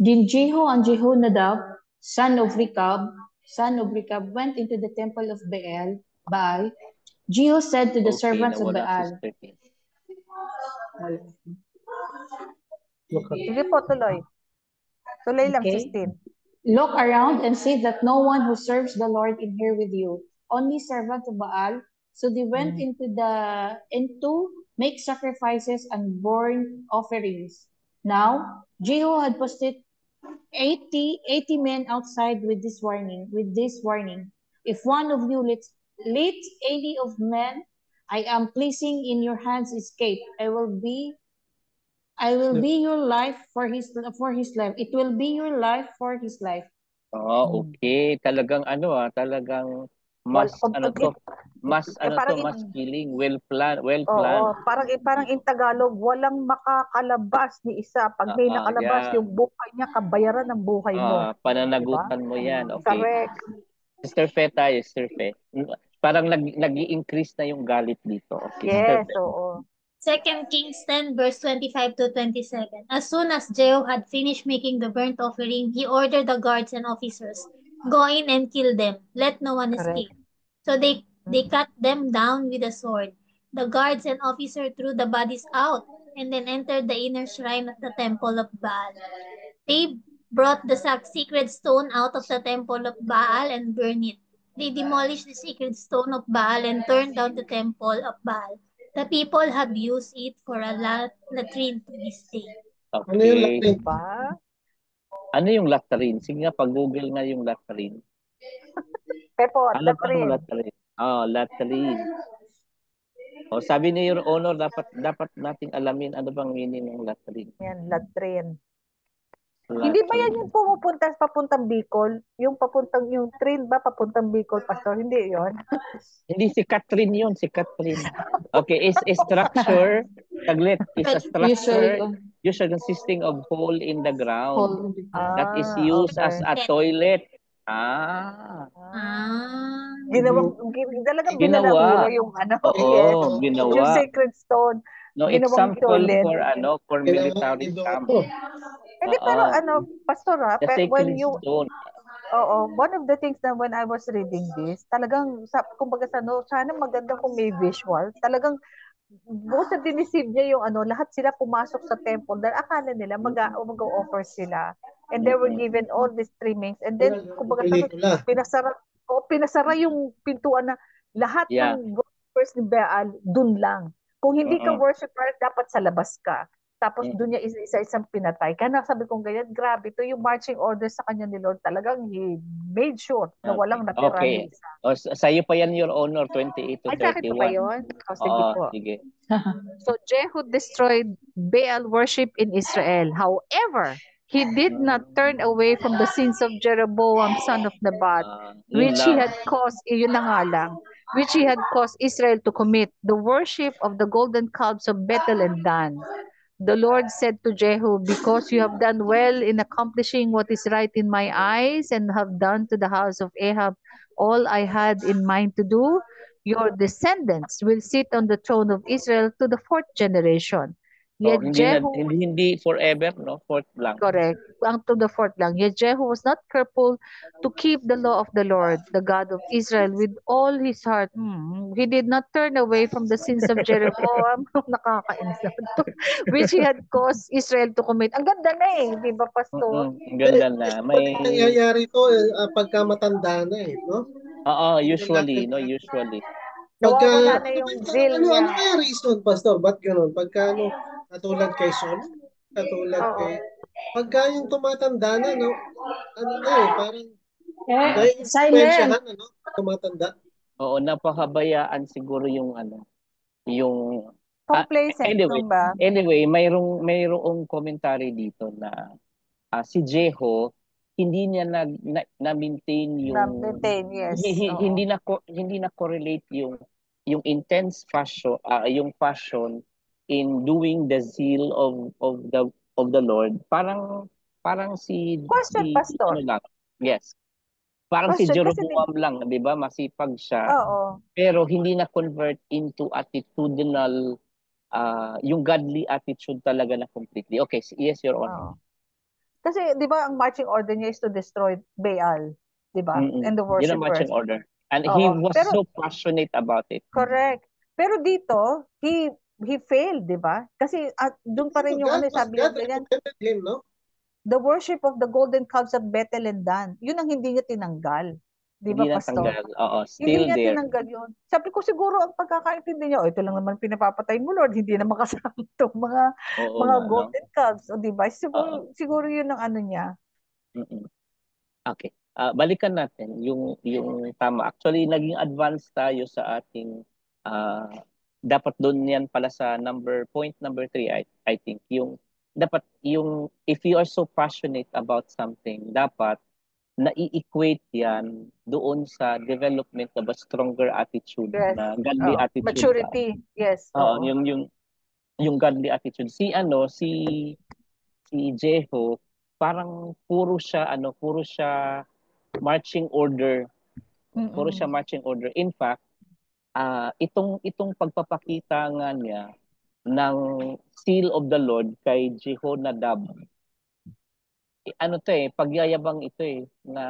Then Jehu and Jehonadab, son of Rechab, went into the temple of Baal. Jehu said to the Okay, servants of nawala Baal, Sister Tin. Sige po, tuloy. Tuloy lang, okay, 16. look around and see that no one who serves the Lord in here with you, only servants of Baal. So they went into make sacrifices and burn offerings. Now Jehu had posted 80 men outside with this warning. If one of you lets any of men I am placing in your hands escape, I will be your life for his life. It will be your life for his life. Okay. Talagang talagang Well, mas feeling well oo, planned. parang in Tagalog, walang makakalabas ni isa. Pag may nakalabas, Yeah. yung buhay niya, kabayaran ng buhay mo. Diba? Pananagutan mo 'yan. Okay. Correct. Sister Fe tayo, Sister Fe. Parang nag-i-increase na yung galit dito. Okay, Sister Yes, Fe. oo. 2 Kings 10, verse 25 to 27. As soon as Jehu had finished making the burnt offering, he ordered the guards and officers, go in and kill them. Let no one Correct. escape. So they cut them down with a sword. The guards and officers threw the bodies out and then entered the inner shrine of the temple of Baal. They brought the sacred stone out of the temple of Baal and burned it. They demolished the sacred stone of Baal and turned down the temple of Baal. The people have used it for a latrine to this day. Ano yung Okay. latrine? Diba? Ano yung latrine? Sige nga, pag-google nga yung latrine. Pepot, Alam ko latrin. anong latrine. Latrine. Sabi ni Your Honor, dapat nating alamin ano bang meaning ng latrine. Yan, latrin. Hindi ba yan Lahat yung pumupunta papuntang Bicol? Yung papuntang, yung train ba papuntang Bicol, Pastor? Hindi yon. Hindi si Catherine yun, si Catherine. Okay, is structure, taglit, is a Usually, structure usually consisting of hole in the ground hold. that is Ah, used as okay. a toilet. Ah, Ah. Talagang ginawa. binalahura yung ano, yes. Oo, Yung ginawa. sacred stone, No ginawang example toilet. for Ginawa military camp. Idoto. Hindi, pero Oo, Pastor, the when sacred you, stone. one of the things na when I was reading this, talagang, kumbaga sana maganda kung may visual. Talagang, buo sa dinisib niya yung lahat sila pumasok sa temple dahil akala nila mag-offer sila. And they were given all these trimmings. And then, kumbaga, Pelikula. pinasara yung pintuan na lahat Yeah. ng worshippers ni Baal, dun lang. Kung hindi ka Oo. worshiper, dapat sa labas ka. Tapos doon niya isa-isang pinatay. Kaya sabi kong ganyan, grabe, ito yung marching orders sa kanya ni Lord. Talagang he made sure na walang natira Okay. ni isa. O, sa'yo pa yan, Your Honor, 28 to Ay, sa akin pa ba 31. yun? O, sige Oo, po. sige. So Jehu destroyed Baal worship in Israel. However, he did not turn away from the sins of Jeroboam, son of Nebat, Yun which he lang. had caused, yun na nga lang, which he had caused Israel to commit, the worship of the golden calves of Bethel and Dan. The Lord said to Jehu, because you have done well in accomplishing what is right in my eyes and have done to the house of Ahab all I had in mind to do, your descendants will sit on the throne of Israel to the fourth generation. Oh, Yet Jehu, hindi forever, no? Fourth lang. correct, ang to the fourth lang. Yet Jehu was not careful to keep the law of the Lord, the God of Israel, with all his heart. He did not turn away from the sins of Jeroboam, nakakainis naman to, which he had caused Israel to commit. Ang ganda na di ba, Pastor? Ang ganda na. May Nangyayari ito pagka matanda na no? usually, no, usually. Pagka, Nawawala na yung zeal ano niya. kaya reason, Pastor? Ba't ganun? Pagka katulad kay Saul, katulad Oo. kay, pagka yung tumatanda na, no? Parang Silent. naiimpluwensyahan, tumatanda. Oo, napahabayaan siguro yung yung Complacent anyway, ba? mayroong commentary dito na si Jeho hindi niya na-maintain yung Na-maintain, yes. hindi na correlate yung intense passion yung passion in doing the zeal of the Lord. Parang Question, Pastor. lang. Yes. Parang si Question, kasi Jeroboam lang, 'di ba? Masipag siya. oo. Pero hindi na convert into attitudinal yung godly attitude talaga na completely. Okay, yes, Your Honor. Oo. Kasi 'di ba ang marching order niya is to destroy Baal, 'di ba? And the Yun ang worshippers. marching order. And he Oo. was Pero so passionate about it. correct. Pero dito, he failed, 'di ba? Kasi doon pa rin yung sabi niya ganyan, recommended him, no? the worship of the golden calves of Bethel and Dan. Yun ang hindi niya tinanggal. 'Di Hindi ba, na Pastor? tanggal. Oo, Hindi still niya there. tinanggal yun. Sabi ko siguro ang pagkakaintindi niya, ito lang naman pinapapatay mo, Lord, hindi naman kasama itong Oo mga nga, no? golden calves, o 'di ba? Oo. Siguro yun ang niya. Mm-mm. Okay. Balikan natin yung tama. Actually, naging advanced tayo sa ating dapat doon yan pala sa point number 3, I think. Dapat yung if you are so passionate about something, dapat nai-equate yan doon sa development of a stronger attitude, Yes. na godly attitude. Maturity. Yes. Oo. Yung godly attitude. Si Jeho, parang puro siya marching order. Puro siya marching order. In fact, itong pagpapakita nga niya ng seal of the Lord kay Jehonadab, pagyayabang ito na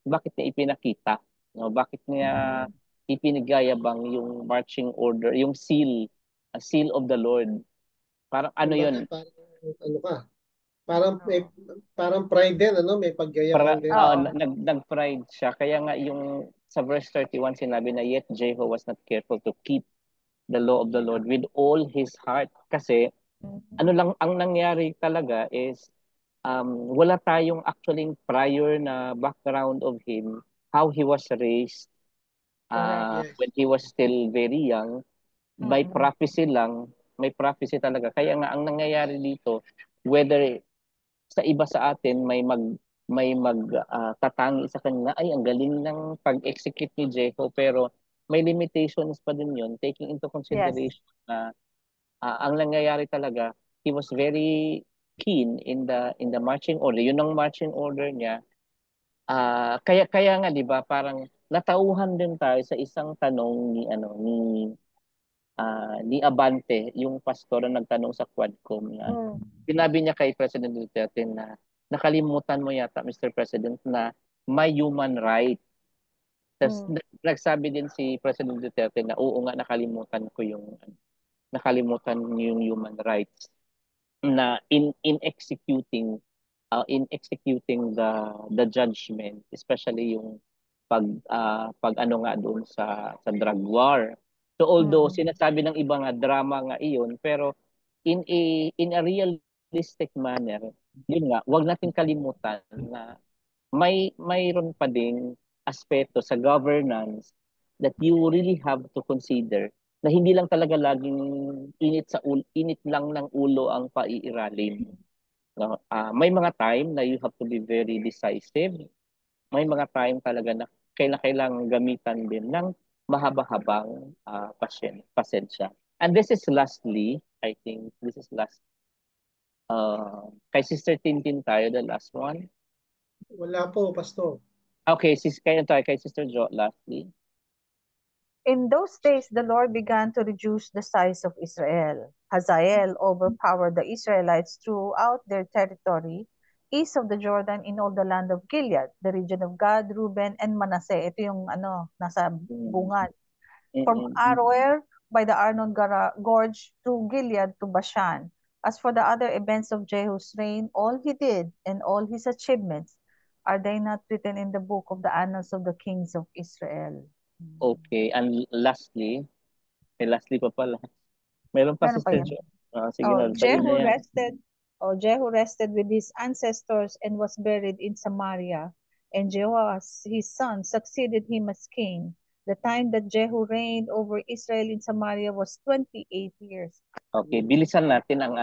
bakit niya ipinakita, no? Bakit niya ipinagayabang yung marching order, yung seal of the Lord. Parang yun? Parang pride din, may pagyayabang din. Nag-pride siya. Kaya nga yung sa verse 31 sinabi na yet Jeho was not careful to keep the law of the Lord with all his heart. Kasi lang ang nangyari talaga is wala tayong actually prior na background of him, how he was raised when he was still very young. By prophecy lang, may prophecy talaga. Kaya nga ang nangyayari dito, whether sa iba sa atin may tatangi sa kanya, ay ang galing ng pag-execute ni Jehu, pero may limitations pa din yun, taking into Yes. consideration na ang nangyayari talaga, he was very keen in the marching order. Yun ang marching order niya. Kaya nga 'di ba, parang natauhan din tayo sa isang tanong ni Abante, yung pastor na nagtanong sa Quadcom na sinabi niya kay President Duterte na nakalimutan mo yata, Mr. President, na may human right. Tapos nagsabi din si President Duterte na oo nga, nakalimutan yung human rights na in executing the judgment, especially yung pag ano nga doon sa drug war. So although sinasabi ng iba nga drama nga iyon, pero in a realistic manner, yun nga, wag nating kalimutan na mayroon pa ding aspeto sa governance that you really have to consider, na hindi lang talaga laging init lang ng ulo ang paiiralin. No? May mga time na you have to be very decisive. May mga time talaga na kailangan gamitan din ng mahaba-habang pasensya. And this is lastly, I think, kay Sister Tintin tayo, the last one. Wala po, Pastor. Okay, kay Sister Jo, lastly. In those days, the Lord began to reduce the size of Israel. Hazael overpowered the Israelites throughout their territory, east of the Jordan in all the land of Gilead, the region of Gad, Reuben, and Manasseh. Ito yung nasa bungad. From Aroer by the Arnon Gorge to Gilead to Bashan. As for the other events of Jehu's reign, all he did and all his achievements, are they not written in the book of the annals of the kings of Israel? Okay, and lastly, may lastly pa pala. Meron pa, Meron pa Sister yun. Jo. Sige na, sabihin na yan. Jehu rested with his ancestors and was buried in Samaria. And Jehoash, his son, succeeded him as king. The time that Jehu reigned over Israel in Samaria was 28 years. Okay, bilisan natin ang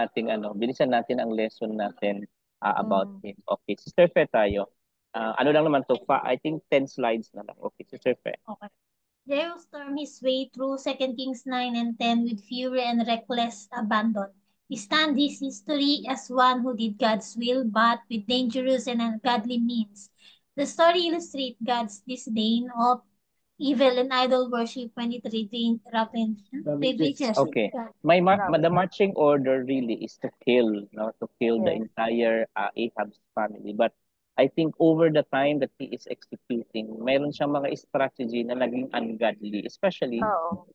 lesson natin about him. Okay, Sister Fe tayo. Ano lang naman to, I think 10 slides na lang. Okay, Sister Fe. Okay. Jehu stormed his way through 2 Kings 9 and 10 with fury and reckless abandon. He stands his history as one who did God's will, but with dangerous and ungodly means. The story illustrates God's disdain of evil and idol worship when it ravages Okay. God. The marching order really is to kill, no? To kill the Yes. entire Ahab's family. But I think over the time that he is executing, mayroon siyang mga strategy na naging ungodly, especially Oo.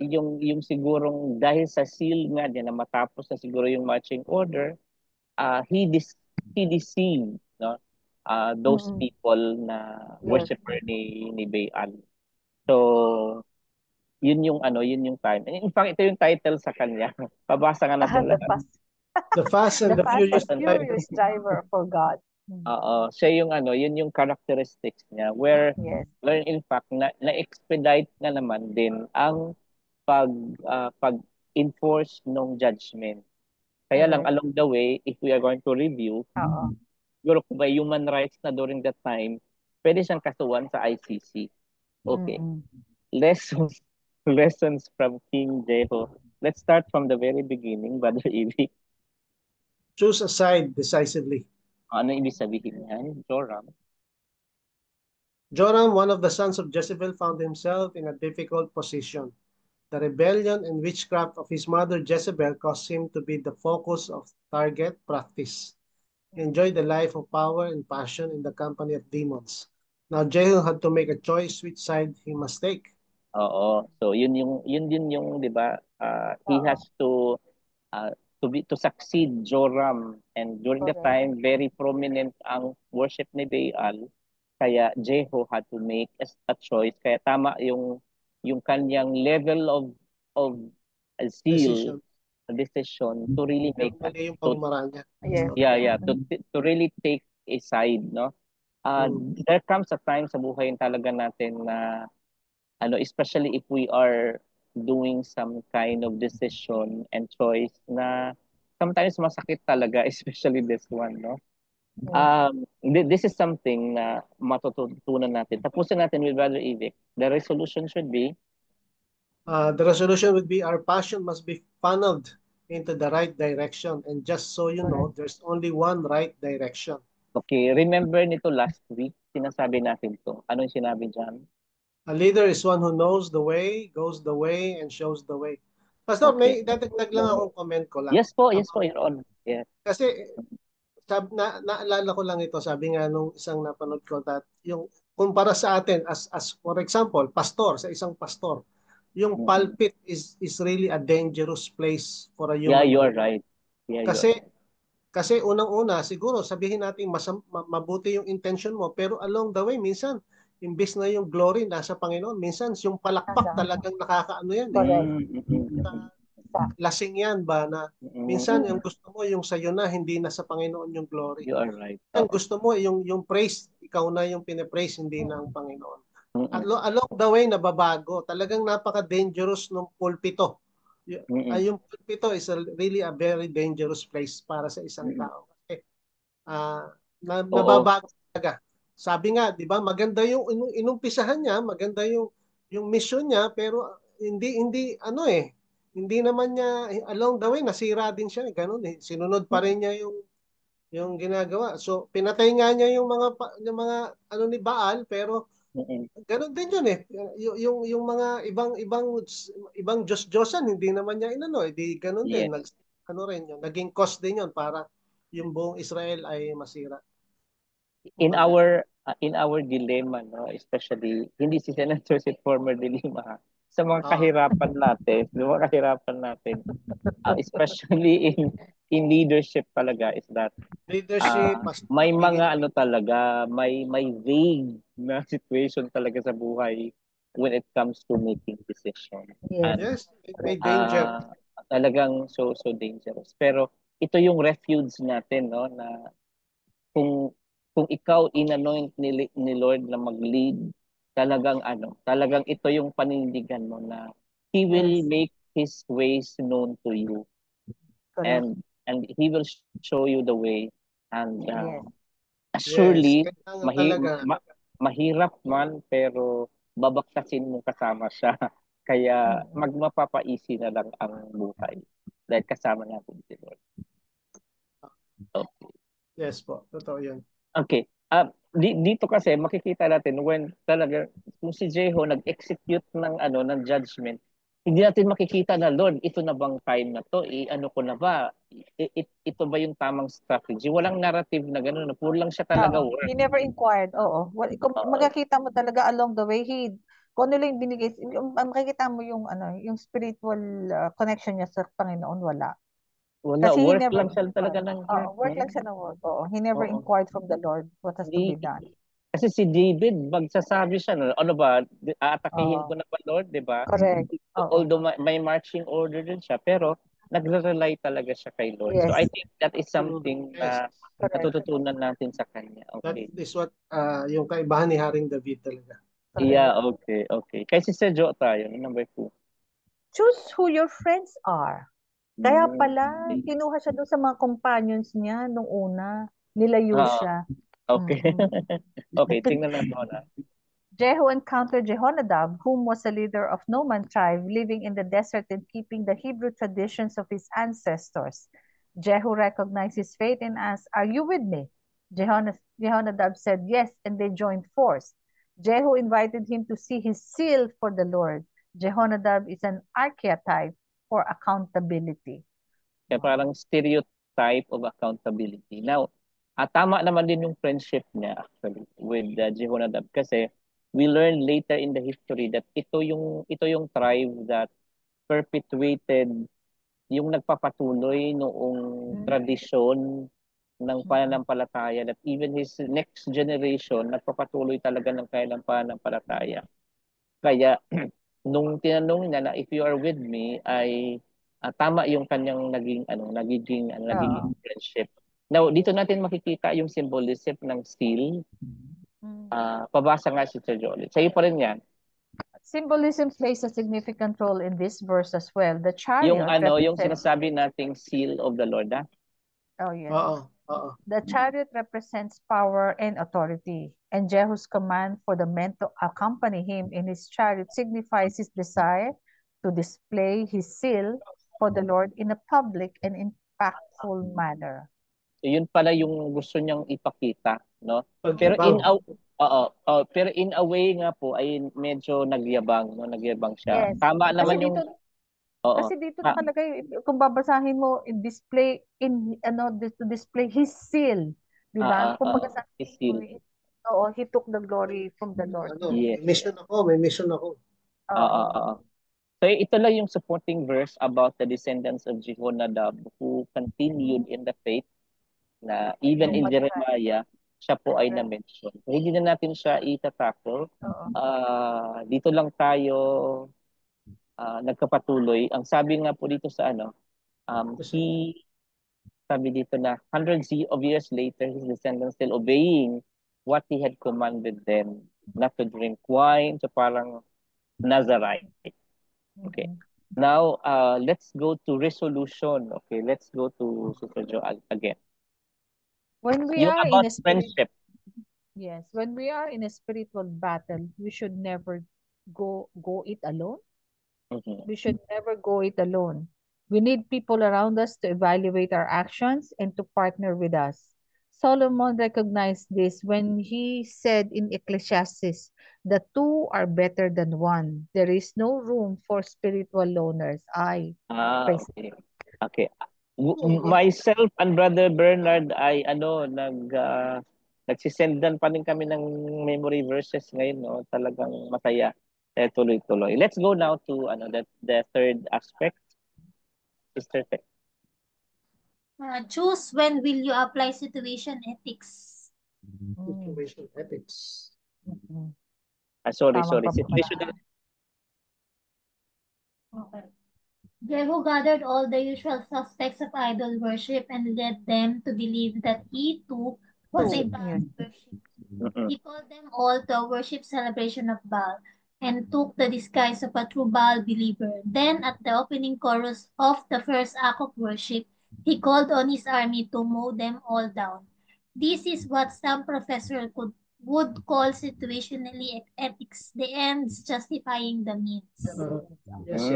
yung sigurong dahil sa seal nga niya na matapos na siguro yung marching order, he deceived, no? Those people na Yes. worshiper ni Baal. So yun yung time. In fact, ito yung title sa kanya. Pabasa nga natin The lahat. fast, The Fast and the the fast Furious and furious driver for God. Oo, siya yung yun yung characteristics niya where Yes. in fact na-expedite nga naman din ang pag-enforce ng judgment. Kaya lang Correct. along the way, if we are going to review, Oo. siguro kung may human rights na during that time, pwede siyang kasuhan sa ICC. Okay. Lessons lessons from King Jehu. Let's start from the very beginning, Brother Evie. Choose a side decisively. Ano ibig sabihin yan, Joram? Joram, one of the sons of Jezebel, found himself in a difficult position. The rebellion and witchcraft of his mother Jezebel caused him to be the focus of target practice. He enjoyed the life of power and passion in the company of demons. Now Jehu had to make a choice which side he must take. Oo. So yun din yung 'di ba? He has to succeed Joram, and during the Correct. time very prominent ang worship ni Baal, kaya Jehu had to make a choice, kaya tama yung kanyang level of zeal, decision to really make Mali yung pagmaraan niya. Yes. to really take a side, no? There comes a time sa buhay talaga natin na especially if we are doing some kind of decision and choice na sometimes masakit talaga, especially this one, no? Yes. This is something na matututunan natin. Tapusin natin with Brother Ivic. The resolution should be, The resolution would be our passion must be funneled into the right direction. And just so you know, Correct. there's only one right direction. okay, remember nito last week, sinasabi natin to. Anong sinabi dyan? A leader is one who knows the way, goes the way, and shows the way. Pastor, Okay. may dadagdag lang akong comment ko lang. Yes po, Your Honor. Yes. Kasi naalala ko lang ito, sabi nga nung isang napanood ko that yung kumpara sa atin as for example, pastor, sa isang pastor, yung Mm-mm. pulpit is really a dangerous place for a Yeah, human you are being. right. Yeah, you are Kasi right. kasi unang-una siguro sabihin natin mabuti yung intention mo pero along the way minsan imbes na yung glory nasa Panginoon, minsan yung palakpak Nasa- talagang nakakaano yan eh. Correct. Lasing yan ba na minsan yung gusto mo yung sa'yo na hindi na sa Panginoon yung glory. You are right. Ang gusto mo yung praise, ikaw na yung pine-praise, hindi na ang Panginoon. Mm-mm. Along the way nababago. Talagang napaka-dangerous ng pulpito. Yung pulpito is really a very dangerous place para sa isang tao. Kasi nababago talaga. Sabi nga, 'di ba, maganda yung inumpisahan niya, maganda yung mission niya, pero hindi ano hindi naman niya along the way nasira din siya, ganun eh. Sinunod pa rin niya yung ginagawa. So pinatay nga niya yung mga ano ni Baal, pero ganun din yun eh. Yung mga ibang Diyos-Diyosan hindi naman niya inano, di ganun din. Yes. Ano rin yun, naging cause din yun para yung buong Israel ay masira. In our dilemma, no, especially hindi si Senator si former dilemma sa mga kahirapan natin, especially in leadership talaga is that Leadership, may mga ano talaga, may vague na situation talaga sa buhay when it comes to making decisions. Yes. yes, may danger. Talagang so dangerous. Pero ito yung refuge natin, no, na kung ikaw inanoint ni Lord na mag-lead, talagang ito yung panindigan mo na He will Yes. make His ways known to you. Correct. And He will show you the way. And Yes. surely, Yes, talaga. mahirap man, pero babaktasin mo kasama siya. Kaya magmapapaisi na lang ang buhay. Dahil kasama natin si Lord. Okay. Yes po, totoo yun. Okay. Dito kasi makikita natin when talaga kung si Jeho nag-execute ng judgment, hindi natin makikita na Lord, ito na bang time na to? Ano ko na ba? Ito ba yung tamang strategy? Walang narrative na gano'n. Puro lang siya talaga Oo. work. He never inquired. Oo. Kung makikita mo talaga along the way, kung ano lang yung binigay, makikita mo yung spiritual connection niya sa Panginoon, wala. Wala, Kasi he work never lang siya talaga inquired. ng Oo, work. work lang siya ng work. Oo. He never Oo. inquired from the Lord what has to be done. Kasi si David, magsasabi siya, ano ba, aatakihin Oo. ko na ba Lord, di ba? Correct. Oo. Although may marching order din siya, pero nagre-rely talaga siya kay Lord. So Yes. I think that is something na Correct. natututunan natin sa kanya. That Okay. is what yung kaibahan ni Haring David talaga. Correct. Yeah, okay. Kay Sister Jo tayo, number 2. Choose who your friends are. Kaya pala, kinuha siya doon sa mga companions niya nung una. Nilayo siya. Okay. Okay, tingnan natin na. Jehu encountered Jehonadab, whom was a leader of Noman tribe, living in the desert and keeping the Hebrew traditions of his ancestors. Jehu recognized his faith and asked, "Are you with me?" Jehonadab said yes, and they joined force. Jehu invited him to see his seal for the Lord. Jehonadab is an archetype for accountability. Kaya parang stereotype of accountability. Now, tama naman din yung friendship niya actually with Jehonadab kasi we learned later in the history that ito yung tribe that perpetuated yung nagpapatuloy noong tradisyon ng pananampalataya that even his next generation nagpapatuloy talaga ng kanilang pananampalataya. Kaya nung tinanong niya na if you are with me ay tama yung kanyang nagiging friendship. Now, dito natin makikita yung symbolism ng seal. Pabasa nga si Sir Jolie. Sa'yo pa rin yan. Symbolism plays a significant role in this verse as well. The Yung chariot yung represents, sinasabi nating seal of the Lord, ah? oh yes, Oo. the chariot represents power and authority, and Jehu's command for the men to accompany him in his chariot signifies his desire to display his seal for the Lord in a public and impactful manner. So yun pala yung gusto niyang ipakita, no? Pero Pagyabang. pero in a way nga po ay medyo nagyabang, no? Nagyabang siya. Yes. Tama Kasi naman dito, yung oo. kasi dito nakalagay, kung babasahin mo, display in to display his seal, di ba? Kung baga sa His seal. oo, he took the glory from the Lord. Yes. May mission ako. Oo. So ito lang yung supporting verse about the descendants of Jehonadab who continued in the faith na even in Jeremiah, siya po ay na-mention. So, hindi na natin siya itatakol. Dito lang tayo nagkapatuloy. Ang sabi nga po dito sa sabi dito na hundreds of years later, his descendants still obeying what he had commanded them, not to drink wine, so parang Nazarite. Okay. Now, let's go to resolution. Okay, let's go to Sister Jo again. When we Yung are about in a friendship. Yes, when we are in a spiritual battle, we should never go it alone. Mhm. We should never go it alone. We need people around us to evaluate our actions and to partner with us. Solomon recognized this when he said in Ecclesiastes, the two are better than one. There is no room for spiritual loners. Praise Okay. Okay. Myself and Brother Bernard ay nagsisendan pa rin kami ng memory verses ngayon, no? Talagang masaya. Tuloy-tuloy. Let's go now to the third aspect. Sister Fe. Choose when will you apply situation ethics. Situation ethics. Sorry. Tamang Situational. Okay. Jehu gathered all the usual suspects of idol worship and led them to believe that he too was a Baal worship. He called them all to a worship celebration of Baal and took the disguise of a true Baal believer. Then, at the opening chorus of the first act of worship, he called on his army to mow them all down. This is what some professors would call situationally ethics, the ends justifying the means. Yes.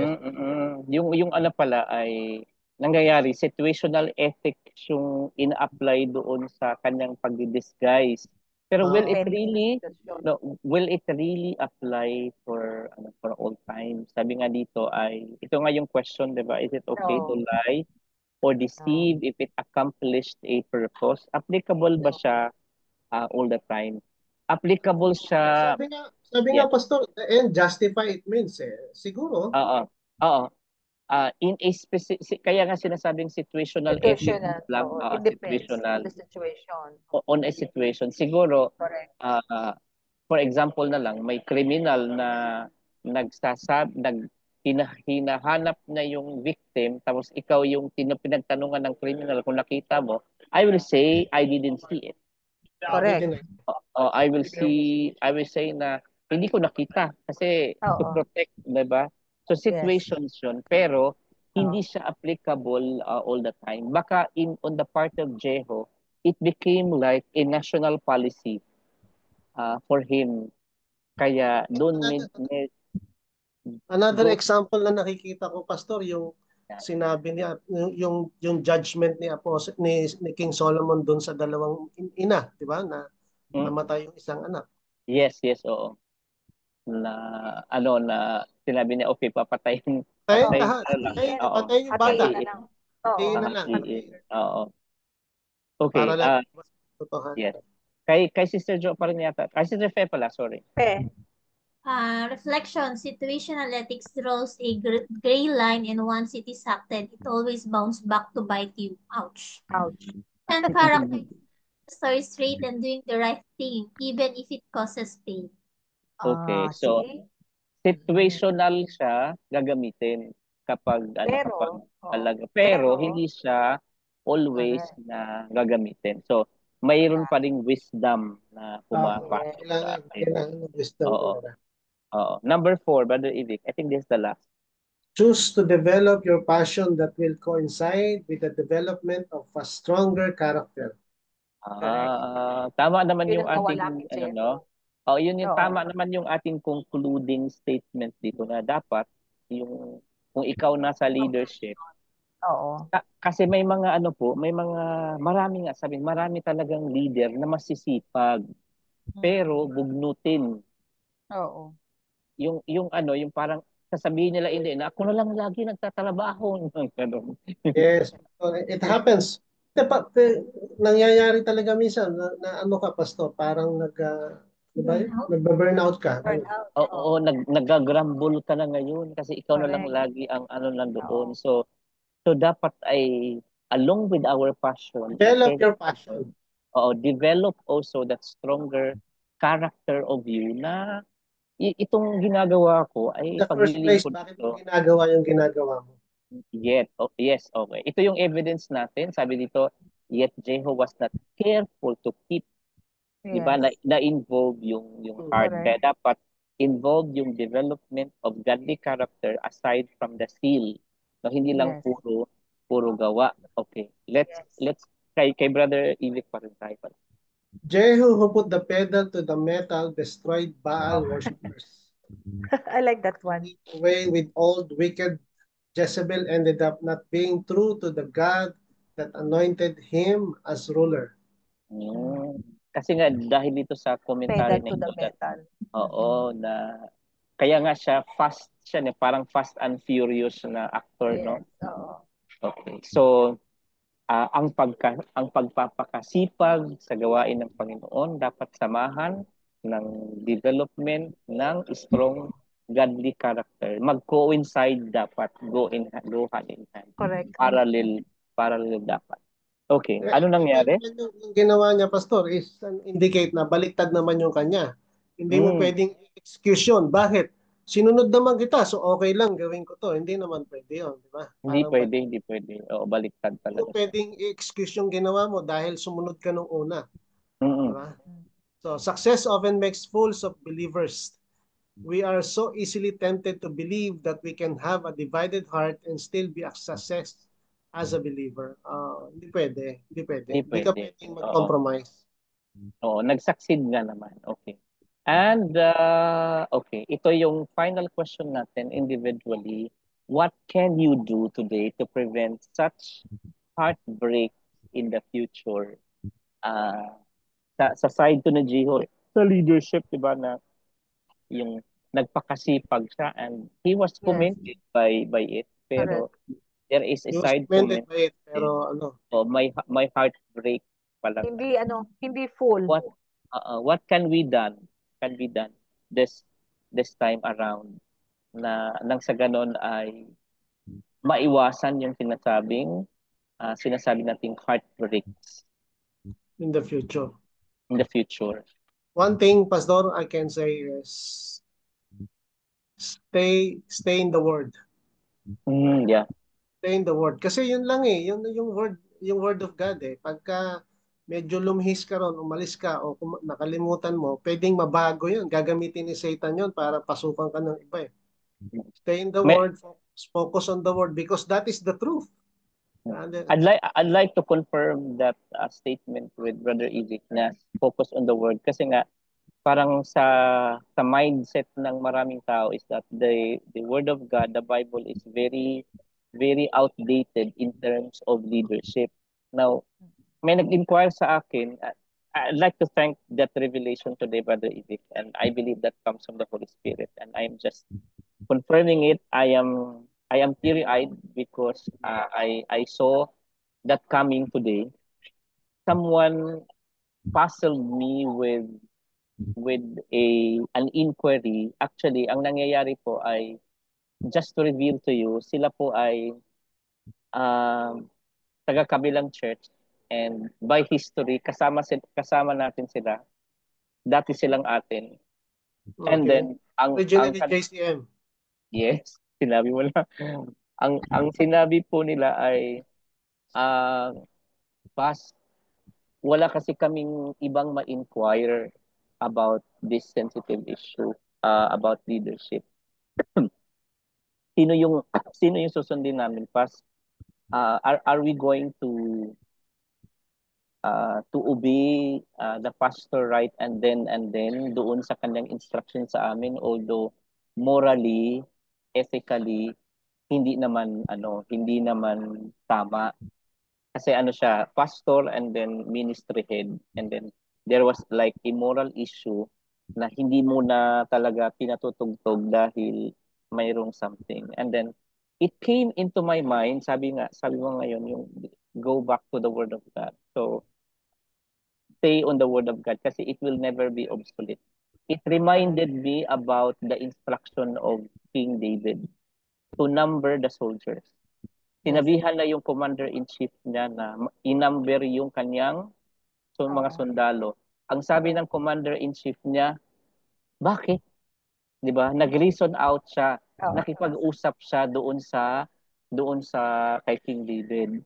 Yung pala ay nangyayari, situational ethics yung in-apply doon sa kanyang pagdi-disguise. Pero will it really apply for all time? Sabi nga dito ay, ito nga yung question, di ba? Is it okay to lie or deceive if it accomplished a purpose? Applicable ba siya all the time? Applicable siya. Sabi nga, Pastor, and justify it means siguro. Oo. In a specific, kaya nga sinasabing situational ethics lang, it depends situational on the situation. on a situation. Siguro, Correct. for example na lang, may criminal na hinahanap na yung victim, tapos ikaw yung pinagtanungan ng criminal kung nakita mo, I will say, I didn't see it. Correct. I will say na hindi ko nakita kasi to protect, diba? So situations yun, pero hindi siya applicable all the time. Baka on the part of Jeho, it became like a national policy for him. Kaya doon Another example na nakikita ko, Pastor, yung sinabi niya, yung judgment ni King Solomon doon sa dalawang ina, di ba? Na namatay yung isang anak. Yes, oo. Na sinabi niya, okay, papatayin Patayin yung bata. Patayin na lang. Oo. Okay. Para lang totohanan. Yes. Kay Sister Jo pa rin yata. Kay Sister Fe pala, sorry. Reflection, situational ethics draws a gray line, and once it is acted, it always bounces back to bite you. Ouch. And character story straight and doing the right thing, even if it causes pain. Okay, so situational siya gagamitin kapag pero hindi siya always na gagamitin. So mayroon pa ring wisdom na pumapasok sa atin. Kailangan ng wisdom. Number 4, Brother Ivic. I think this is the last. Choose to develop your passion that will coincide with the development of a stronger character. Correct. Tama naman Yun yung ang ating, nawala kay ano, no? Jehu. Yun yung Oo. tama naman yung ating concluding statement dito na dapat yung kung ikaw nasa leadership, Oo. kasi may mga ano po, may mga marami nga sabi, marami talagang leader na masisipag pero bugnutin. Oo. Yung ano, yung parang sasabihin nila hindi na ako na lang lagi nagtatrabaho ng ganun. Yes, it happens. Nangyayari talaga minsan na ano ka, pastor, parang nagba-burnout ka. Burnout. Oo, nagagrumble ka na ngayon kasi ikaw na lang Correct. lagi ang ano nandoon. Oo. So dapat ay along with our passion, Develop your passion. develop also that stronger character of you na itong ginagawa ko ay In the first place, paglilingkod bakit mo ito. ginagawa yung ginagawa mo? Yes, okay. Ito yung evidence natin. Sabi dito, yet Jehu was not careful to keep, di ba, Yes. na-involve yung heart. Correct. Kaya dapat involve yung development of godly character aside from the seal. No, hindi lang Yes. puro gawa. Okay. Let's kay Brother Ivic pa rin tayo. Jehu, who put the pedal to the metal, destroyed Baal worshippers. I like that one. Did away with old wicked Jezebel, ended up not being true to the God that anointed him as ruler. Kasi nga dahil dito sa commentary Pedal to the nito that metal. na kaya nga siya parang fast and furious na actor, Yes. no? Oo. Okay. So ang pagpapakasipag sa gawain ng Panginoon dapat samahan ng development ng strong godly character. Mag-coincide dapat, go hand in hand. Correct. Parallel dapat. Okay, ano nangyari? Yung ginawa niya, pastor, is indicate na baliktad naman yung kanya. Hindi mo pwedeng excuse yun. Bakit? Sinunod naman kita, so okay lang, gawin ko to. Hindi naman pwede yun, di ba? Hindi pwede. Oo, baliktad Hindi mo talaga siya. pwedeng i-excuse yung ginawa mo dahil sumunod ka nung una. Di ba? So, success often makes fools of believers. We are so easily tempted to believe that we can have a divided heart and still be a success as a believer. Hindi pwede. Hindi ka pwedeng mag-compromise. Oo, nag-succeed nga naman. Okay. And, okay, ito yung final question natin individually. What can you do today to prevent such heartbreak in the future? Sa side to ni Jiho, sa leadership, di ba, na yung nagpakasipag siya and he was commended by it. Pero there is a He was side commended comment. by it, pero ano? My heartbreak pala. Hindi full. What can be done this time around na nang sa ganon ay maiwasan yung sinasabi nating heartbreaks In the future. One thing, Pastor, I can say is stay in the Word. Yeah. Stay in the Word. Kasi yun lang yung word of God Pagka medyo lumhis ka ron, umalis ka, o nakalimutan mo, pwedeng mabago yun. Gagamitin ni Satan yun para pasukan ka ng iba Stay in the Word, focus on the Word because that is the truth. I'd like to confirm that statement with Brother Ivic na focus on the Word kasi nga parang sa mindset ng maraming tao is that the Word of God, the Bible is very very outdated in terms of leadership. Now, may nag-inquire sa akin, I'd like to thank that revelation today, Brother Ivic, and I believe that comes from the Holy Spirit, and I'm just confirming it. I am teary-eyed because I saw that coming today. Someone puzzled me with an inquiry. Actually, ang nangyayari po ay just to reveal to you, sila po ay taga-kabilang church and by history kasama natin sila. Dati silang atin. Okay. And then originally JCM. Yes, sinabi mo na. Ang sinabi po nila ay wala kasi kaming ibang ma-inquire about this sensitive issue. about leadership. Sino yung sino yung susundin namin pas? Are we going to obey the pastor right and then doon sa kanyang instruction sa amin, although morally, ethically hindi naman tama kasi ano siya, pastor and then ministry head, and then there was like a moral issue na hindi mo na talaga pinatutugtog dahil mayroong something. And then it came into my mind, sabi mo ngayon yung go back to the word of God. So stay on the word of God kasi it will never be obsolete. It reminded me about the instruction of King David to number the soldiers. Sinabihan na yung commander-in-chief niya na i-number yung kanyang mga Oo. sundalo. Ang sabi ng commander-in-chief niya, bakit? 'Di ba? Nag-reason out siya. Oo. Nakipag-usap siya doon sa kay King David.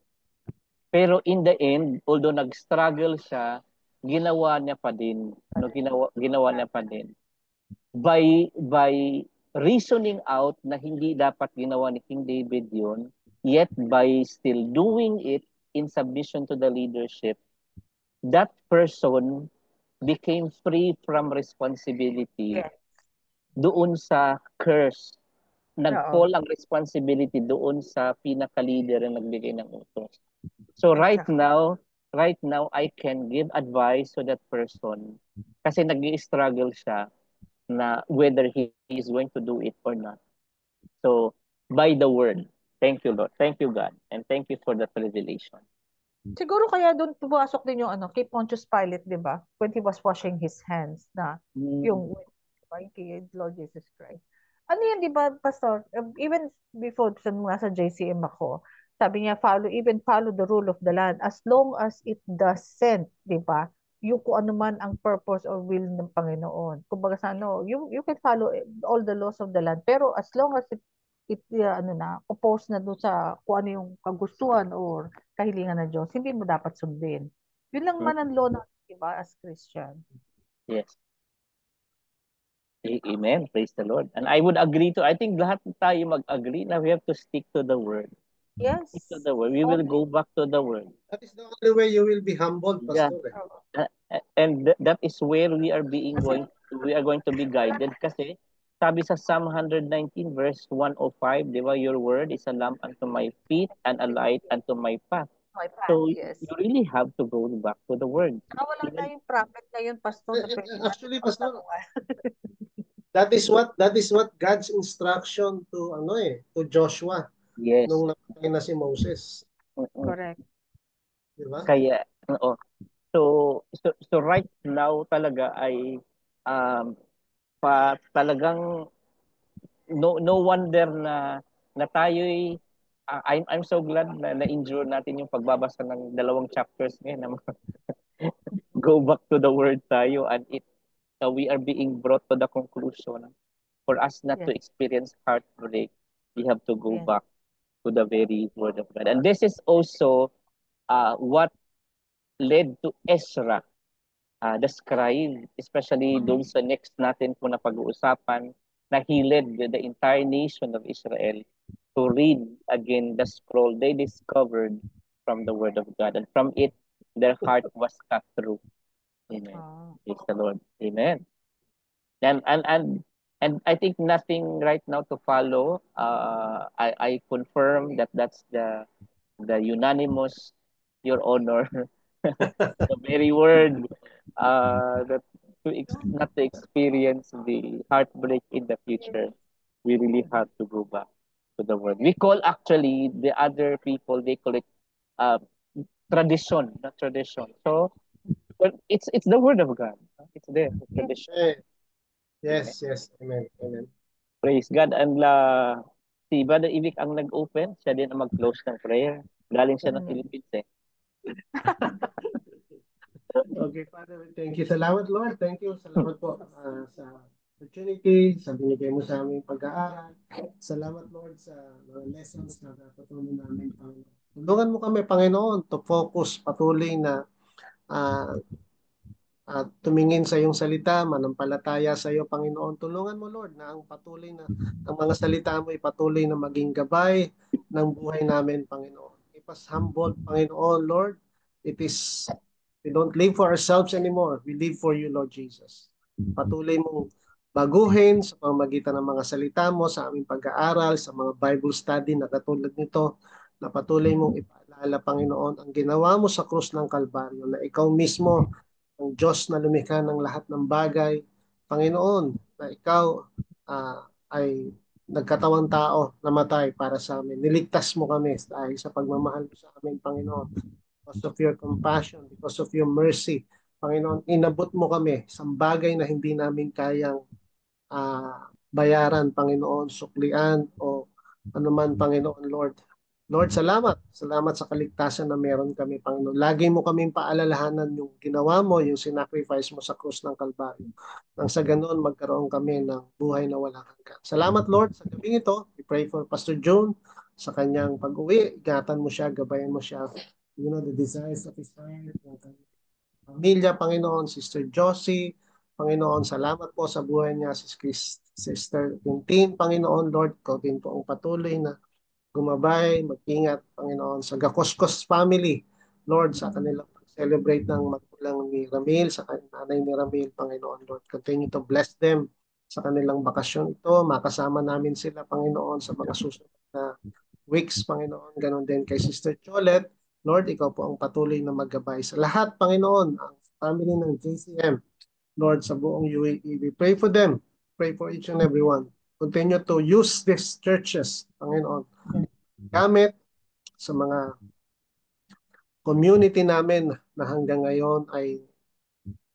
Pero in the end, although nag-struggle siya, ginawa niya pa din. No, ginawa niya pa din. By reasoning out na hindi dapat ginawa ni King David 'yon, yet by still doing it in submission to the leadership, that person became free from responsibility Yes. doon sa curse. Oo. Nag-fall ang responsibility doon sa pinaka-leader na nagbigay ng utos. So right Exactly. now, I can give advice to that person kasi nag-struggle siya na whether he is going to do it or not. So, by the word. Thank you, Lord. Thank you, God. And thank you for that revelation. Siguro kaya doon pumasok din yung kay Pontius Pilate, di ba? When he was washing his hands na yung kay Lord Jesus Christ. Ano yan, di ba, Pastor? Even before, sa JCM ako, sabi niya, follow the rule of the land as long as it doesn't, di ba? Yung kung ano man ang purpose or will ng Panginoon. Kumbaga sa you can follow all the laws of the land, pero as long as oppose na doon sa kung ano yung kagustuhan or kahilingan ng Diyos, hindi mo dapat sundin. Yun lang man ang law natin, di ba, as Christian. Yes. Amen. Praise the Lord. And I would agree I think lahat tayo mag-agree na we have to stick to the word. Yes. Stick to the word. We will go back to the word. That is the only way you will be humbled, Yeah. Pastor. And that is where we are going to be guided kasi sabi sa Psalm 119 verse 105, di ba, your word is a lamp unto my feet and a light unto my path. My path, So yes. you really have to go back to the word. Wala na yung prophet ngayon, Pastor. Na pwede Actually, Pastor, that is what God's instruction to Joshua Yes. nung namatay na si Moses. Correct. Di ba? Kaya, oo. So right now talaga ay talagang no wonder na tayo'y I'm so glad na endure natin yung pagbabasa ng 2 chapters ngayon. Go back to the word tayo, and we are being brought to the conclusion for us not to experience heartbreak, we have to go back to the very word of God. And this is also what led to Ezra, the scribe, especially doon sa next natin po na pag-uusapan, na he led the entire nation of Israel to read again the scroll they discovered from the word of God. And from it, their heart was cut through. Amen. Praise the Lord. Amen. And I think nothing right now to follow. I confirm that that's the unanimous, Your Honor, the very word that not to experience the heartbreak in the future. We really have to go back to the word. We call actually the other people, they call it uh, tradition, not tradition. So, but it's the word of God. It's there, the tradition. Yes. Amen. Praise God. And si Brother Ivik ang nag-open, siya din ang mag-close ng prayer. Galing siya ng Philippines eh. Okay, Father, thank you. Salamat, Lord. Thank you. Salamat po sa opportunity, sa binigay mo sa aming pag-aaral. Salamat, Lord, sa mga lessons na natutunan namin, Panginoon. Tulungan mo kami, Panginoon, to focus patuloy na at tumingin sa iyong salita, manampalataya sa iyo, Panginoon. Tulungan mo, Lord, na ang mga salita mo ay patuloy na maging gabay ng buhay namin, Panginoon. Keep us humble, Panginoon, Lord. We don't live for ourselves anymore. We live for you, Lord Jesus. Patuloy mong baguhin sa pamamagitan ng mga salita mo sa aming pag-aaral, sa mga Bible study na katulad nito, na patuloy mong ipaalala, Panginoon, ang ginawa mo sa krus ng Kalbaryo, na ikaw mismo ang Diyos na lumikha ng lahat ng bagay. Panginoon, na ikaw ay nagkatawang tao, namatay para sa amin. Niligtas mo kami dahil sa pagmamahal mo sa amin, Panginoon. Because of your compassion, because of your mercy, Panginoon, inabot mo kami sa bagay na hindi namin kayang bayaran, Panginoon, suklian o anuman, Panginoon, Lord. Lord, salamat. Salamat sa kaligtasan na meron kami, Panginoon. Lagi mo kaming paalalahanan yung ginawa mo, yung sinacrifice mo sa krus ng Kalbaryo. Nang sa ganoon, magkaroon kami ng buhay na walang hanggan. Salamat, Lord, sa gabing ito. We pray for Pastor June sa kanyang pag-uwi. Ingatan mo siya, gabayan mo siya. You know, the desires of his heart, yung pamilya, Panginoon, Sister Josie, Panginoon, salamat po sa buhay niya, Sister Tintin, Panginoon, Lord, ikaw din po ang patuloy na gumabay, mag-ingat, Panginoon, sa Gakoskos family, Lord, sa kanilang celebrate ng magulang ni Ramil, sa nanay ni Ramil, Panginoon, Lord, continue to bless them sa kanilang bakasyon ito, makasama namin sila, Panginoon, sa mga susunod na weeks, Panginoon, ganun din kay Sister Cholet, Lord, ikaw po ang patuloy na maggabay sa lahat, Panginoon, ang family ng JCM, Lord, sa buong UAE, we pray for them, pray for each and every one. Continue to use these churches, Panginoon, gamit sa mga community namin na hanggang ngayon ay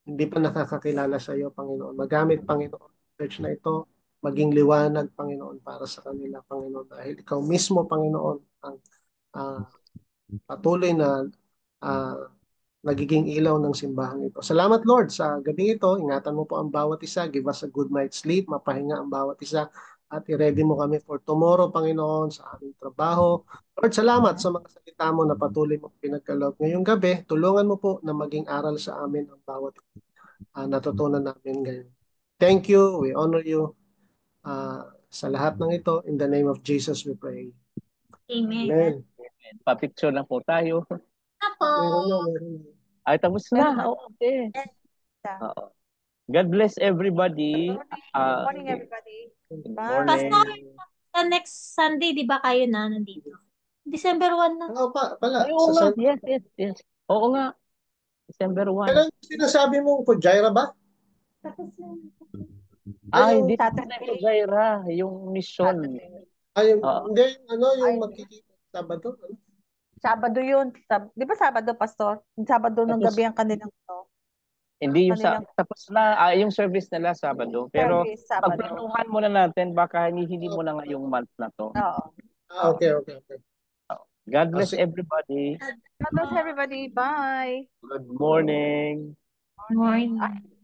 hindi pa nakakakilala sa iyo, Panginoon. Magamit, Panginoon, church na ito, maging liwanag, Panginoon, para sa kanila, Panginoon. Dahil ikaw mismo, Panginoon, ang patuloy na nagiging ilaw ng simbahan ito. Salamat, Lord, sa gabing ito. Ingatan mo po ang bawat isa. Give us a good night's sleep. Mapahinga ang bawat isa. At i-ready mo kami for tomorrow, Panginoon, sa aming trabaho. Lord, salamat sa mga salita mo na patuloy mo pinagkaloob ngayong gabi. Tulungan mo po na maging aral sa amin ang bawat natutunan namin ngayon. Thank you. We honor you. Sa lahat ng ito, in the name of Jesus we pray. Amen. Amen. Pa-picture lang po tayo. Apo. Meron na. Ay, tapos na. Okay. Oo. God bless everybody. Good morning, everybody. Good Bye. morning. Pastor, sa next Sunday, di ba kayo na nandito? December 1 na. Oo pala. Ay, oo Sa nga. Yes. Oo nga. December 1. Kailan sinasabi mo po, Jaira ba? Hindi pa Saturday. ito, Jaira. Yung mission. Hindi, yung Ay, magkikita Sabado. Sabado yun. Di ba Sabado, Pastor? Sabado ng Tapos- gabi ang kanilang Hindi yung Kanilang- tapos na yung service nila Sabado. Pero service, Sabado. pagplanuhan muna natin, baka hindi mo na ngayong month na to. Oo. Okay. God bless Sige. everybody. God bless everybody. Bye. Good morning. Morning. Ay,